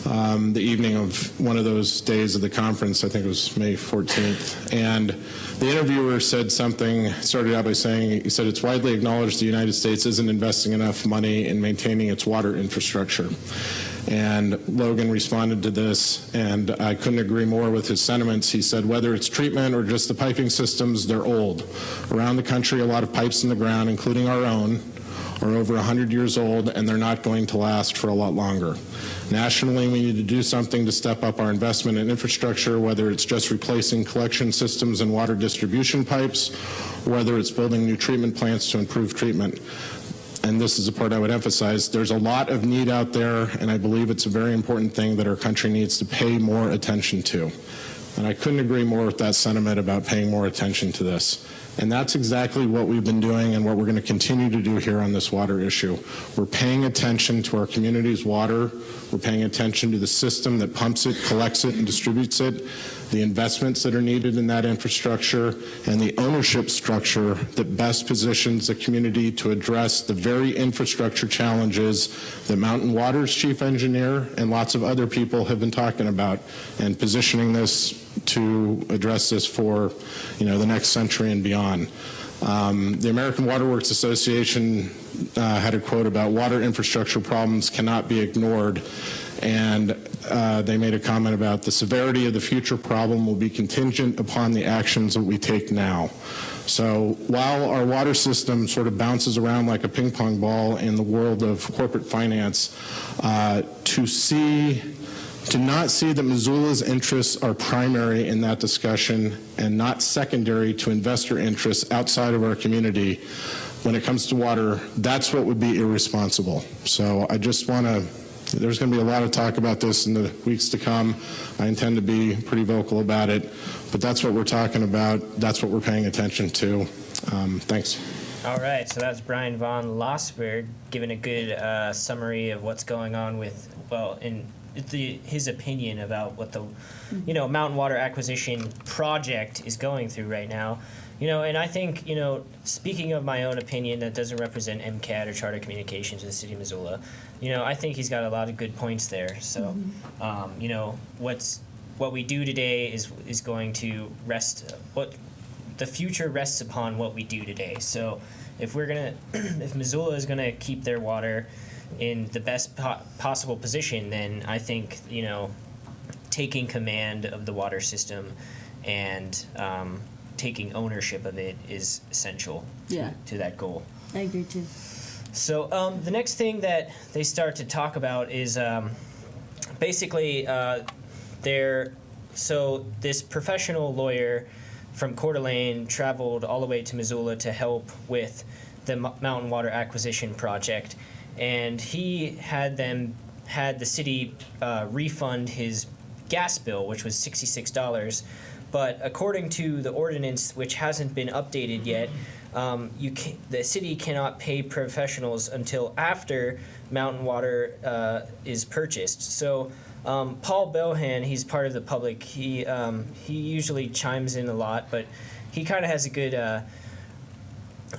W: the evening of one of those days of the conference. I think it was May 14th. And the interviewer said started out by saying, he said, "It's widely acknowledged the United States isn't investing enough money in maintaining its water infrastructure." And Logan responded to this, and I couldn't agree more with his sentiments. He said, whether it's treatment or just the piping systems, they're old. Around the country, a lot of pipes in the ground, including our own, are over 100 years old, and they're not going to last for a lot longer. Nationally, we need to do something to step up our investment in infrastructure, whether it's just replacing collection systems and water distribution pipes, whether it's building new treatment plants to improve treatment. and this is the part I would emphasize, there's a lot of need out there, and I believe it's a very important thing that our country needs to pay more attention to. And I couldn't agree more with that sentiment about paying more attention to this. And that's exactly what we've been doing and what we're going to continue to do here on this water issue. We're paying attention to our community's water. We're paying attention to the system that pumps it, collects it, and distributes it, the investments that are needed in that infrastructure, and the ownership structure that best positions the community to address the very infrastructure challenges that Mountain Water's chief engineer and lots of other people have been talking about, and positioning this to address this for, the next century and beyond. The American Water Works Association had a quote about water infrastructure problems cannot be ignored, and they made a comment about the severity of the future problem will be contingent upon the actions that we take now. So while our water system sort of bounces around like a ping pong ball in the world of corporate finance, to not see that Missoula's interests are primary in that discussion and not secondary to investor interests outside of our community when it comes to water, that's what would be irresponsible. So I just want to, there's going to be a lot of talk about this in the weeks to come. I intend to be pretty vocal about it, but that's what we're talking about. That's what we're paying attention to. Thanks.
B: All right, so that's Brian von Lossberg giving a good summary of what's going on with, his opinion about what the, Mountain Water Acquisition project is going through right now. And I think, speaking of my own opinion that doesn't represent MCAT or Charter Communications of the City of Missoula, I think he's got a lot of good points there. So, what we do today is going to rest, what the future rests upon what we do today. So, if Missoula is gonna keep their water in the best possible position, then I think, taking command of the water system and taking ownership of it is essential to that goal.
A: I agree too.
B: So the next thing that they start to talk about is basically this professional lawyer from Coeur d'Alene traveled all the way to Missoula to help with the Mountain Water Acquisition project, and he had the city refund his gas bill, which was $66. But according to the ordinance, which hasn't been updated yet, the city cannot pay professionals until after Mountain Water is purchased. So Paul Bohan, he's part of the public. He usually chimes in a lot, but he kind of has a good.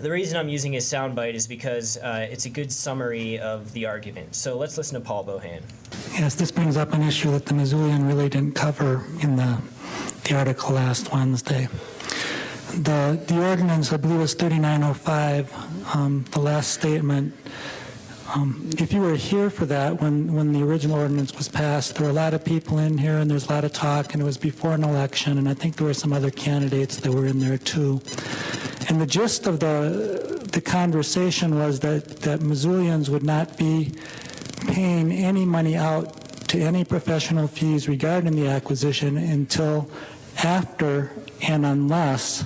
B: The reason I'm using his soundbite is because it's a good summary of the argument. So let's listen to Paul Bohan.
D: Yes, this brings up an issue that the Missoulian really didn't cover in the article last Wednesday. The ordinance, I believe, was 3905. The last statement. If you were here for that, when the original ordinance was passed, there were a lot of people in here, and there's a lot of talk, and it was before an election, and I think there were some other candidates that were in there too. And the gist of the conversation was that Missoulians would not be paying any money out to any professional fees regarding the acquisition until after and unless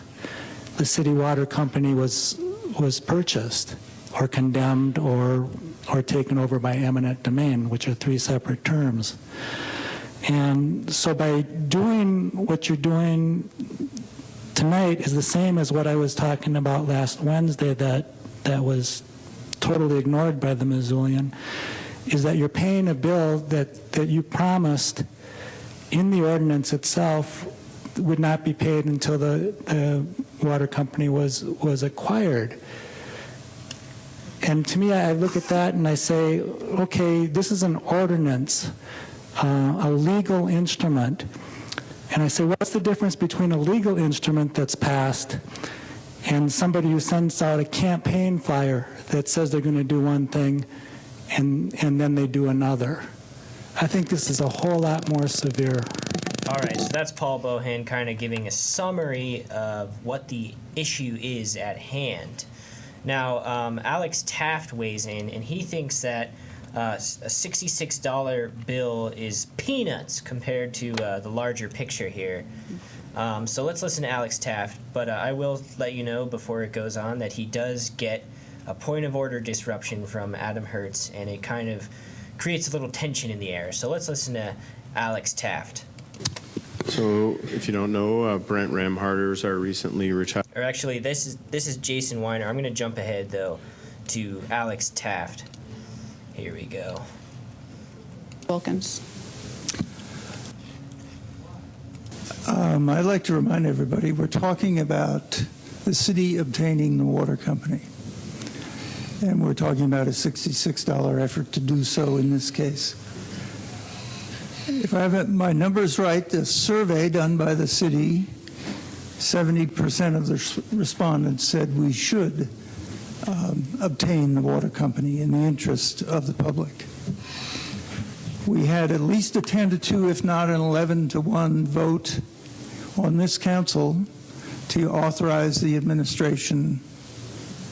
D: the city water company was purchased or condemned or taken over by eminent domain, which are three separate terms. And so by doing what you're doing tonight is the same as what I was talking about last Wednesday that was totally ignored by the Missoulian, is that you're paying a bill that you promised in the ordinance itself would not be paid until the water company was acquired. And to me, I look at that and I say, okay, this is an ordinance, a legal instrument. And I say, what's the difference between a legal instrument that's passed and somebody who sends out a campaign flyer that says they're going to do one thing and then they do another? I think this is a whole lot more severe.
B: All right, so that's Paul Bohan kind of giving a summary of what the issue is at hand. Now, Alex Taft weighs in, and he thinks that a $66 bill is peanuts compared to the larger picture here. So let's listen to Alex Taft, but I will let you know before it goes on that he does get a point of order disruption from Adam Hertz, and it kind of creates a little tension in the air. So let's listen to Alex Taft.
V: So, if you don't know, Brent Ramharter is our recently retired.
B: Or actually, this is Jason Weiner. I'm going to jump ahead though to Alex Taft. Here we go.
S: Wilkins.
P: I'd like to remind everybody we're talking about the city obtaining the water company. And we're talking about a $66 effort to do so in this case. If I have my numbers right, the survey done by the city, 70% of the respondents said we should obtain the water company in the interest of the public. We had at least a 10-2, if not an 11-1 vote on this council to authorize the administration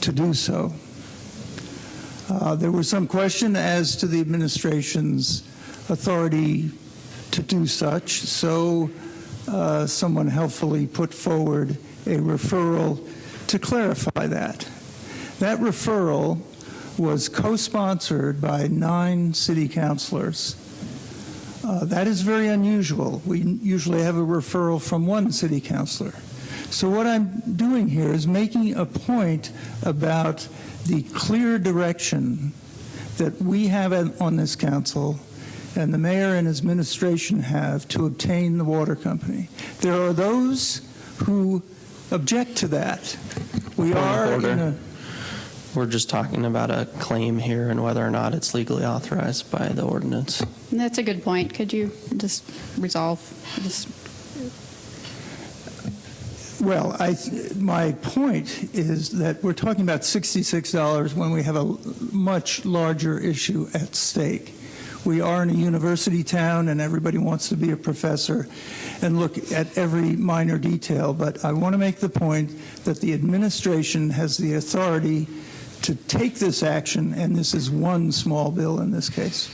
P: to do so. There was some question as to the administration's authority to do such, so someone helpfully put forward a referral to clarify that. That referral was co-sponsored by 9 city councilors. That is very unusual. We usually have a referral from 1 city councilor. So what I'm doing here is making a point about the clear direction that we have on this council and the mayor and his administration have to obtain the water company. There are those who object to that. We are in a...
E: We're just talking about a claim here and whether or not it's legally authorized by the ordinance.
S: That's a good point. Could you just resolve this?
P: Well, my point is that we're talking about $66 when we have a much larger issue at stake. We are in a university town and everybody wants to be a professor and look at every minor detail, but I want to make the point that the administration has the authority to take this action, and this is one small bill in this case.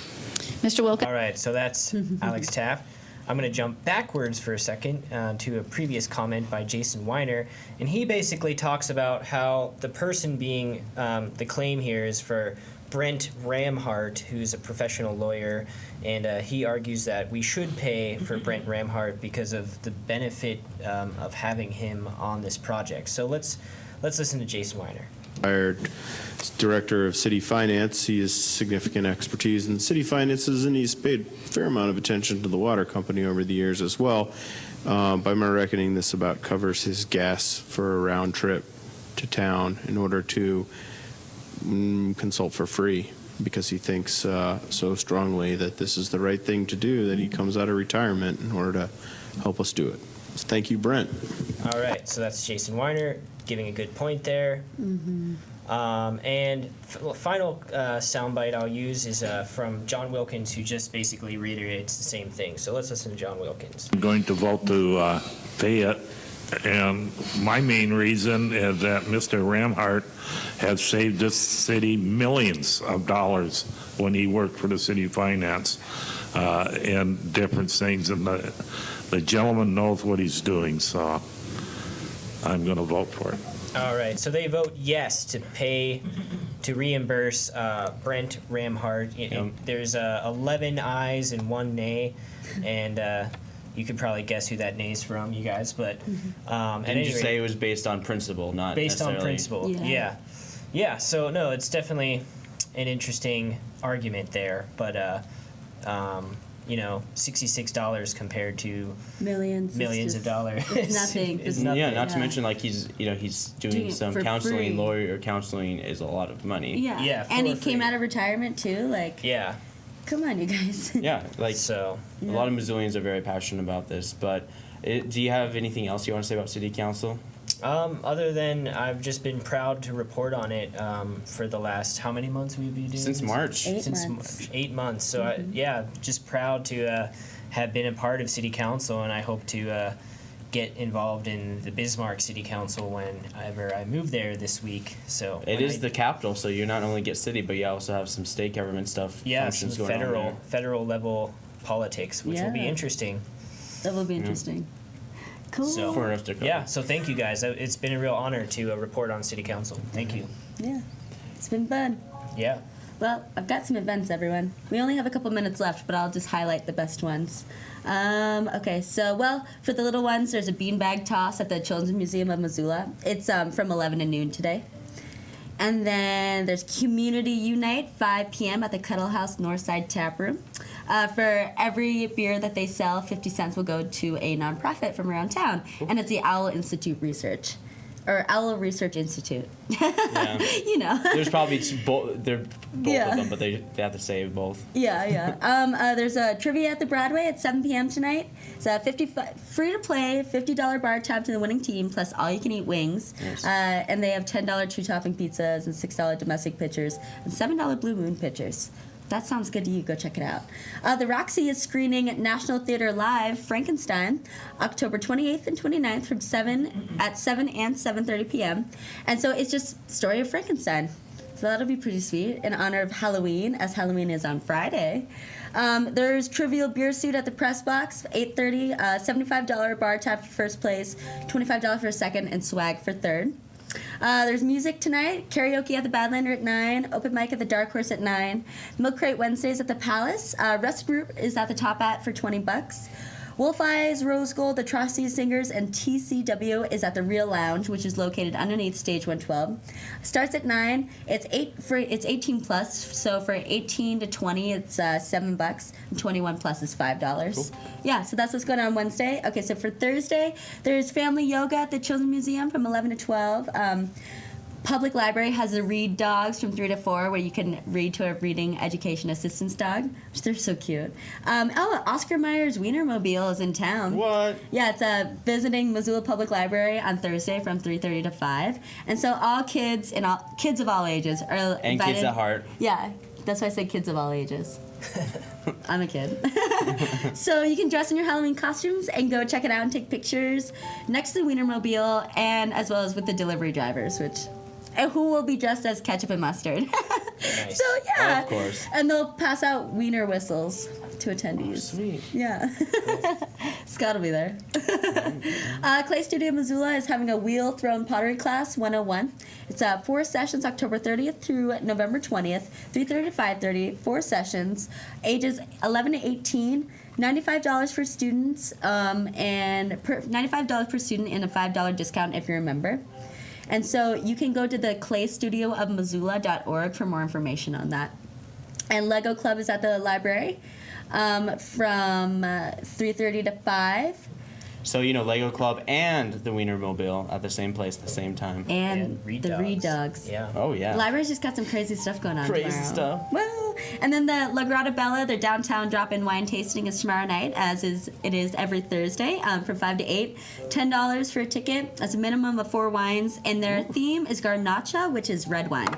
S: Mr. Wilkins.
B: All right, so that's Alex Taft. I'm going to jump backwards for a second to a previous comment by Jason Weiner, and he basically talks about how the person being the claim here is for Brent Ramhart, who's a professional lawyer, and he argues that we should pay for Brent Ramhart because of the benefit of having him on this project. So let's listen to Jason Weiner.
V: Hired director of city finance. He has significant expertise in city finances, and he's paid a fair amount of attention to the water company over the years as well. By my reckoning, this about covers his gas for a round trip to town in order to consult for free, because he thinks so strongly that this is the right thing to do that he comes out of retirement in order to help us do it. So thank you, Brent.
B: All right, so that's Jason Weiner giving a good point there.
S: Mm-hmm.
B: And final soundbite I'll use is from John Wilkins, who just basically reiterates the same thing. So let's listen to John Wilkins.
G: I'm going to vote to pay it, and my main reason is that Mr. Ramhart has saved this city millions of dollars when he worked for the city finance and different things, and the gentleman knows what he's doing, so I'm going to vote for it.
B: All right, so they vote yes to pay, to reimburse Brent Ramhart. There's 11 ayes and 1 nay, and you could probably guess who that nay's from, you guys. But
C: didn't you say it was based on principle, not
B: based on
C: necessarily...
B: principle? Yeah. So no, it's definitely an interesting argument there, but $66 compared to millions of dollars.
A: It's nothing. It's nothing.
C: Yeah, not to mention like he's doing some counseling. Lawyer counseling is a lot of money.
A: Yeah. And he came out of retirement too. Like.
B: Yeah.
A: Come on, you guys.
C: Yeah, like so. A lot of Missoulians are very passionate about this. But do you have anything else you want to say about City Council?
B: Other than I've just been proud to report on it for the last, how many months we've been doing
C: Since
B: this?
C: March.
B: 8 months. 8 months. So just proud to have been a part of City Council, and I hope to get involved in the Bismark City Council whenever I move there this week. So
C: it is the capital, so you not only get city, but you also have some state government stuff.
B: Yeah, some federal level politics, which will be interesting.
A: That will be interesting. Cool.
B: So, so thank you guys. It's been a real honor to report on City Council. Thank you.
A: Yeah. It's been fun.
B: Yeah.
A: Well, I've got some events, everyone. We only have a couple minutes left, but I'll just highlight the best ones. Okay, so, well, for the little ones, there's a beanbag toss at the Children's Museum of Missoula. It's from 11 to noon today. And then there's Community Unite, 5 p.m. at the Cuddle House Northside Tap Room. For every beer that they sell, 50 cents will go to a nonprofit from around town. And it's the Owl Institute Research. Or Owl Research Institute.
C: Yeah.
A: You know.
C: There's probably they're both
A: Yeah.
C: of them, but they have to save both.
A: Yeah. There's a trivia at the Broadway at 7 p.m. tonight. It's free to play, $50 bar tab to the winning team, plus all-you-can-eat wings.
C: Nice.
A: And they have $10 two-topping pizzas and $6 domestic pitchers and $7 Blue Moon pitchers. That sounds good to you. Go check it out. The Roxy is screening National Theater Live Frankenstein October 28th and 29th from 7 and 7:30 p.m. And so it's just story of Frankenstein. So that'll be pretty sweet in honor of Halloween, as Halloween is on Friday. There's Trivial Beer Suit at the Press Box, 8:30, $75 bar tab for first place, $25 for second, and swag for third. There's music tonight, karaoke at the Badlander at 9, open mic at the Dark Horse at 9, Milk Crate Wednesdays at the Palace, Rest Group is at the Top Hat for $20. Wolf Eyes, Rose Gold, the Atrocity Singers, and TCW is at the Real Lounge, which is located underneath Stage 112. Starts at 9. It's 18 plus, so for 18 to 20, it's $7, and 21 plus is $5.
C: Cool.
A: Yeah, so that's what's going on Wednesday. Okay, so for Thursday, there's family yoga at the Children's Museum from 11 to 12. Public Library has the Read Dogs from 3 to 4, where you can read to a reading education assistance dog, which they're so cute. Oscar Mayer's Wienermobile is in town.
C: What?
A: Yeah, it's visiting Missoula Public Library on Thursday from 3:30 to 5. And so all kids of all ages are
C: And
A: invited.
C: kids at heart.
A: Yeah, that's why I said kids of all ages. I'm a kid. So you can dress in your Halloween costumes and go check it out and take pictures next to the Wienermobile, and as well as with the delivery drivers, who will be dressed as ketchup and mustard.
B: Nice.
A: So yeah,
C: Of course.
A: and they'll pass out wiener whistles to attendees.
C: Sweet.
A: Yeah, Scott will be there. Clay Studio Missoula is having a wheel thrown pottery class 101. It's 4 sessions, October 30th through November 20th, 3:30 to 5:30. 4 sessions, ages 11 to 18. $95 for students, and $95 per student, and a $5 discount if you're a member. And so you can go to the claystudioofmissoula.org for more information on that. And Lego Club is at the library from 3:30 to 5.
C: So, Lego Club and the Wienermobile at the same place at the same time.
A: And the Read Dogs.
B: Yeah.
C: Oh, yeah.
A: The library's just got some crazy stuff going on
C: Crazy
A: tomorrow.
C: stuff.
A: Well, and then the La Grata Bella, their downtown drop-in wine tasting is tomorrow night, it is every Thursday from 5 to 8. $10 for a ticket. That's a minimum of 4 wines. And their theme is Garnacha, which is red wine.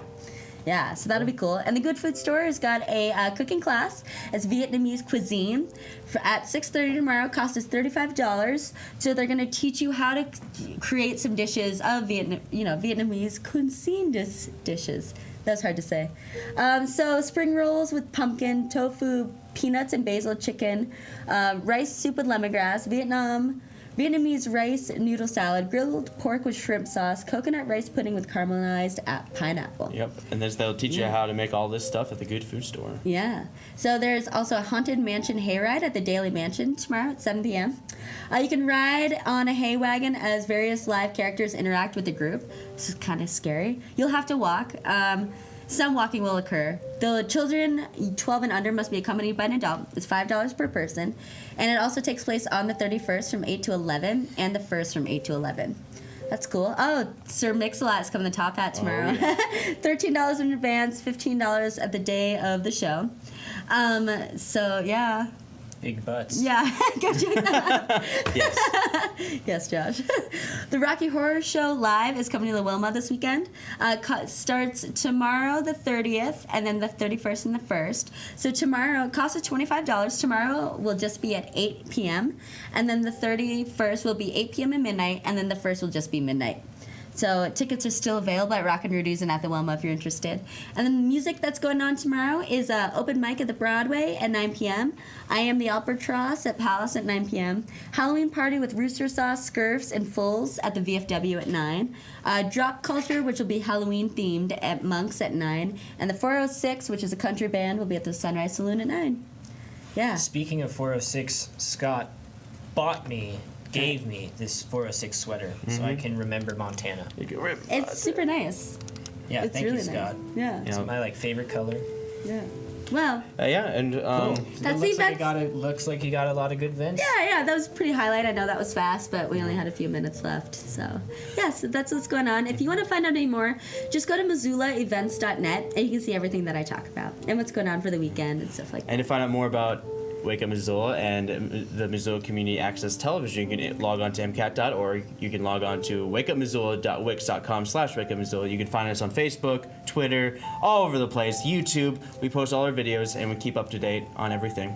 A: Yeah, so that'll be cool. And the Good Food Store has got a cooking class. It's Vietnamese cuisine at 6:30 tomorrow. Cost is $35. So they're going to teach you how to create some dishes of Vietnamese cuisine dishes. That's hard to say. So spring rolls with pumpkin, tofu, peanuts and basil chicken, rice soup with lemongrass, Vietnamese rice noodle salad, grilled pork with shrimp sauce, coconut rice pudding with caramelized pineapple.
C: Yep, and they'll teach you how to make all this stuff at the Good Food Store.
A: Yeah. So there's also a Haunted Mansion hayride at the Daily Mansion tomorrow at 7 p.m. You can ride on a hay wagon as various live characters interact with the group. This is kind of scary. You'll have to walk. Some walking will occur. The children 12 and under must be accompanied by an adult. It's $5 per person. And it also takes place on the 31st from 8 to 11 and the 1st from 8 to 11. That's cool. Oh, Sir Mix-a-Lot is coming to Top Hat tomorrow. Oh, yeah. $13 in advance, $15 at the day of the show. So, yeah.
B: Big butts.
A: Yeah, go check that out.
C: Yes.
A: Yes, Josh. The Rocky Horror Show Live is coming to the Wilma this weekend. Starts tomorrow, the 30th, and then the 31st and the 1st. So tomorrow, it costs $25. Tomorrow will just be at 8 p.m., and then the 31st will be 8 p.m. and midnight, and then the 1st will just be midnight. So tickets are still available at Rockin' Rudy's and at the Wilma if you're interested. And then the music that's going on tomorrow is open mic at the Broadway at 9 p.m. I Am the Albatross at Palace at 9 p.m. Halloween party with Rooster Sauce, Scurfs, and Fulls at the VFW at 9. Drop Culture, which will be Halloween themed at Monk's at 9. And the 406, which is a country band, will be at the Sunrise Saloon at 9. Yeah.
B: Speaking of 406, Scott gave me this 406 sweater so I can remember Montana.
A: It's super nice.
B: Yeah,
A: It's
B: thank
A: really
B: you, Scott.
A: nice. Yeah.
B: It's my favorite color.
A: Yeah. Well.
C: Yeah, and
B: Cool.
A: That's
B: looks like you got a lot of good vents.
A: Yeah, that was pretty highlight. I know that was fast, but we only had a few minutes left. So, so that's what's going on. If you want to find out any more, just go to MissoulaEvents.net and you can see everything that I talk about and what's going on for the weekend and stuff like that.
C: And to find out more about Wake Up Missoula and the Missoula Community Access Television, you can log on to MCAT.org. You can log on to wakeupmissoula.wix.com/wakeupmissoula. You can find us on Facebook, Twitter, all over the place, YouTube. We post all our videos and we keep up to date on everything.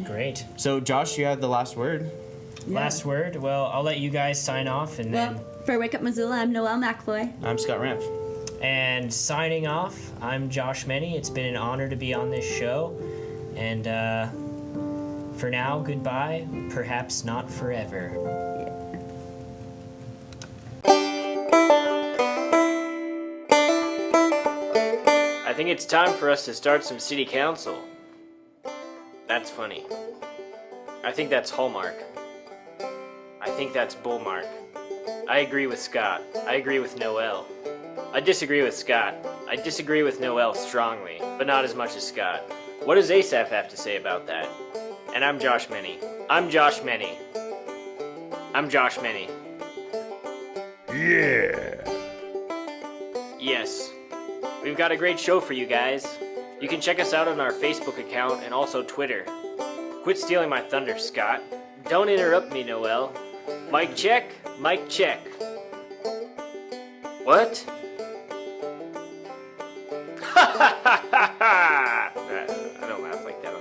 B: Great.
C: So, Josh, you have the last word.
B: Last word? Well, I'll let you guys sign off and then...
A: For Wake Up Missoula, I'm Noelle McAvoy.
C: I'm Scott Ramph.
B: And signing off, I'm Josh Meny. It's been an honor to be on this show. And, for now, goodbye. Perhaps not forever. I think it's time for us to start some city council. That's funny. I think that's Hallmark. I think that's Bullmark. I agree with Scott. I agree with Noelle. I disagree with Scott. I disagree with Noelle strongly, but not as much as Scott. What does Asaph have to say about that? And I'm Josh Meny. I'm Josh Meny. I'm Josh Meny.
G: Yeah.
B: Yes. We've got a great show for you guys. You can check us out on our Facebook account and also Twitter. Quit stealing my thunder, Scott. Don't interrupt me, Noelle. Mic check, mic check. What? I don't laugh like that.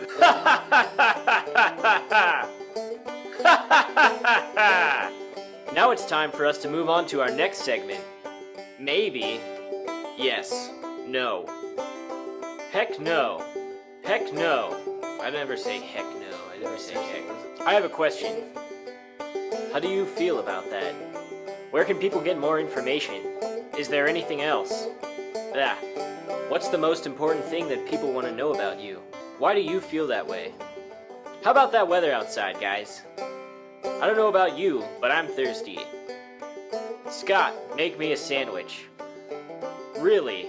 B: Now it's time for us to move on to our next segment. Maybe. Yes. No. Heck no. Heck no. I never say heck no. I never say heck. I have a question. How do you feel about that? Where can people get more information? Is there anything else? What's the most important thing that people want to know about you? Why do you feel that way? How about that weather outside, guys? I don't know about you, but I'm thirsty. Scott, make me a sandwich. Really?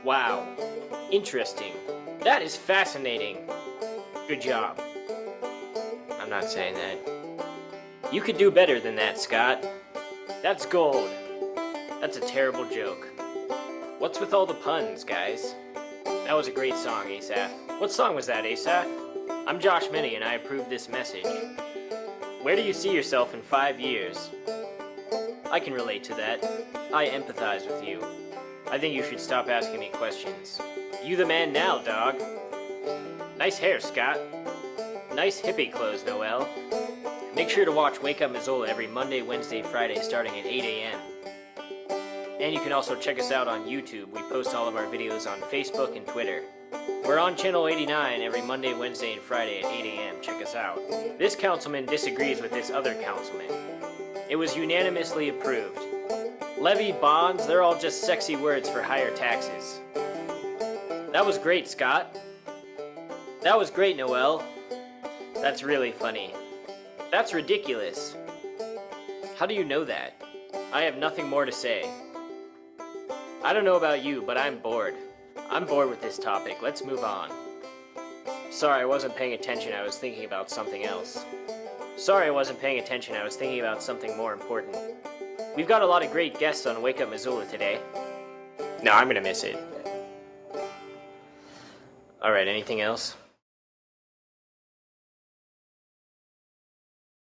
B: Wow. Interesting. That is fascinating. Good job. I'm not saying that. You could do better than that, Scott. That's gold. That's a terrible joke. What's with all the puns, guys? That was a great song, Asaph. What song was that, Asaph? I'm Josh Meny and I approve this message. Where do you see yourself in 5 years? I can relate to that. I empathize with you. I think you should stop asking me questions. You the man now, dog. Nice hair, Scott. Nice hippie clothes, Noelle. Make sure to watch Wake Up Missoula every Monday, Wednesday, Friday starting at 8 a.m. And you can also check us out on YouTube. We post all of our videos on Facebook and Twitter. We're on Channel 89 every Monday, Wednesday, and Friday at 8 a.m. Check us out. This councilman disagrees with this other councilman. It was unanimously approved. Levy, bonds, they're all just sexy words for higher taxes. That was great, Scott. That was great, Noelle. That's really funny. That's ridiculous. How do you know that? I have nothing more to say. I don't know about you, but I'm bored. I'm bored with this topic. Let's move on. Sorry, I wasn't paying attention. I was thinking about something else. Sorry, I wasn't paying attention. I was thinking about something more important. We've got a lot of great guests on Wake Up Missoula today. No, I'm gonna miss it. Alright, anything else?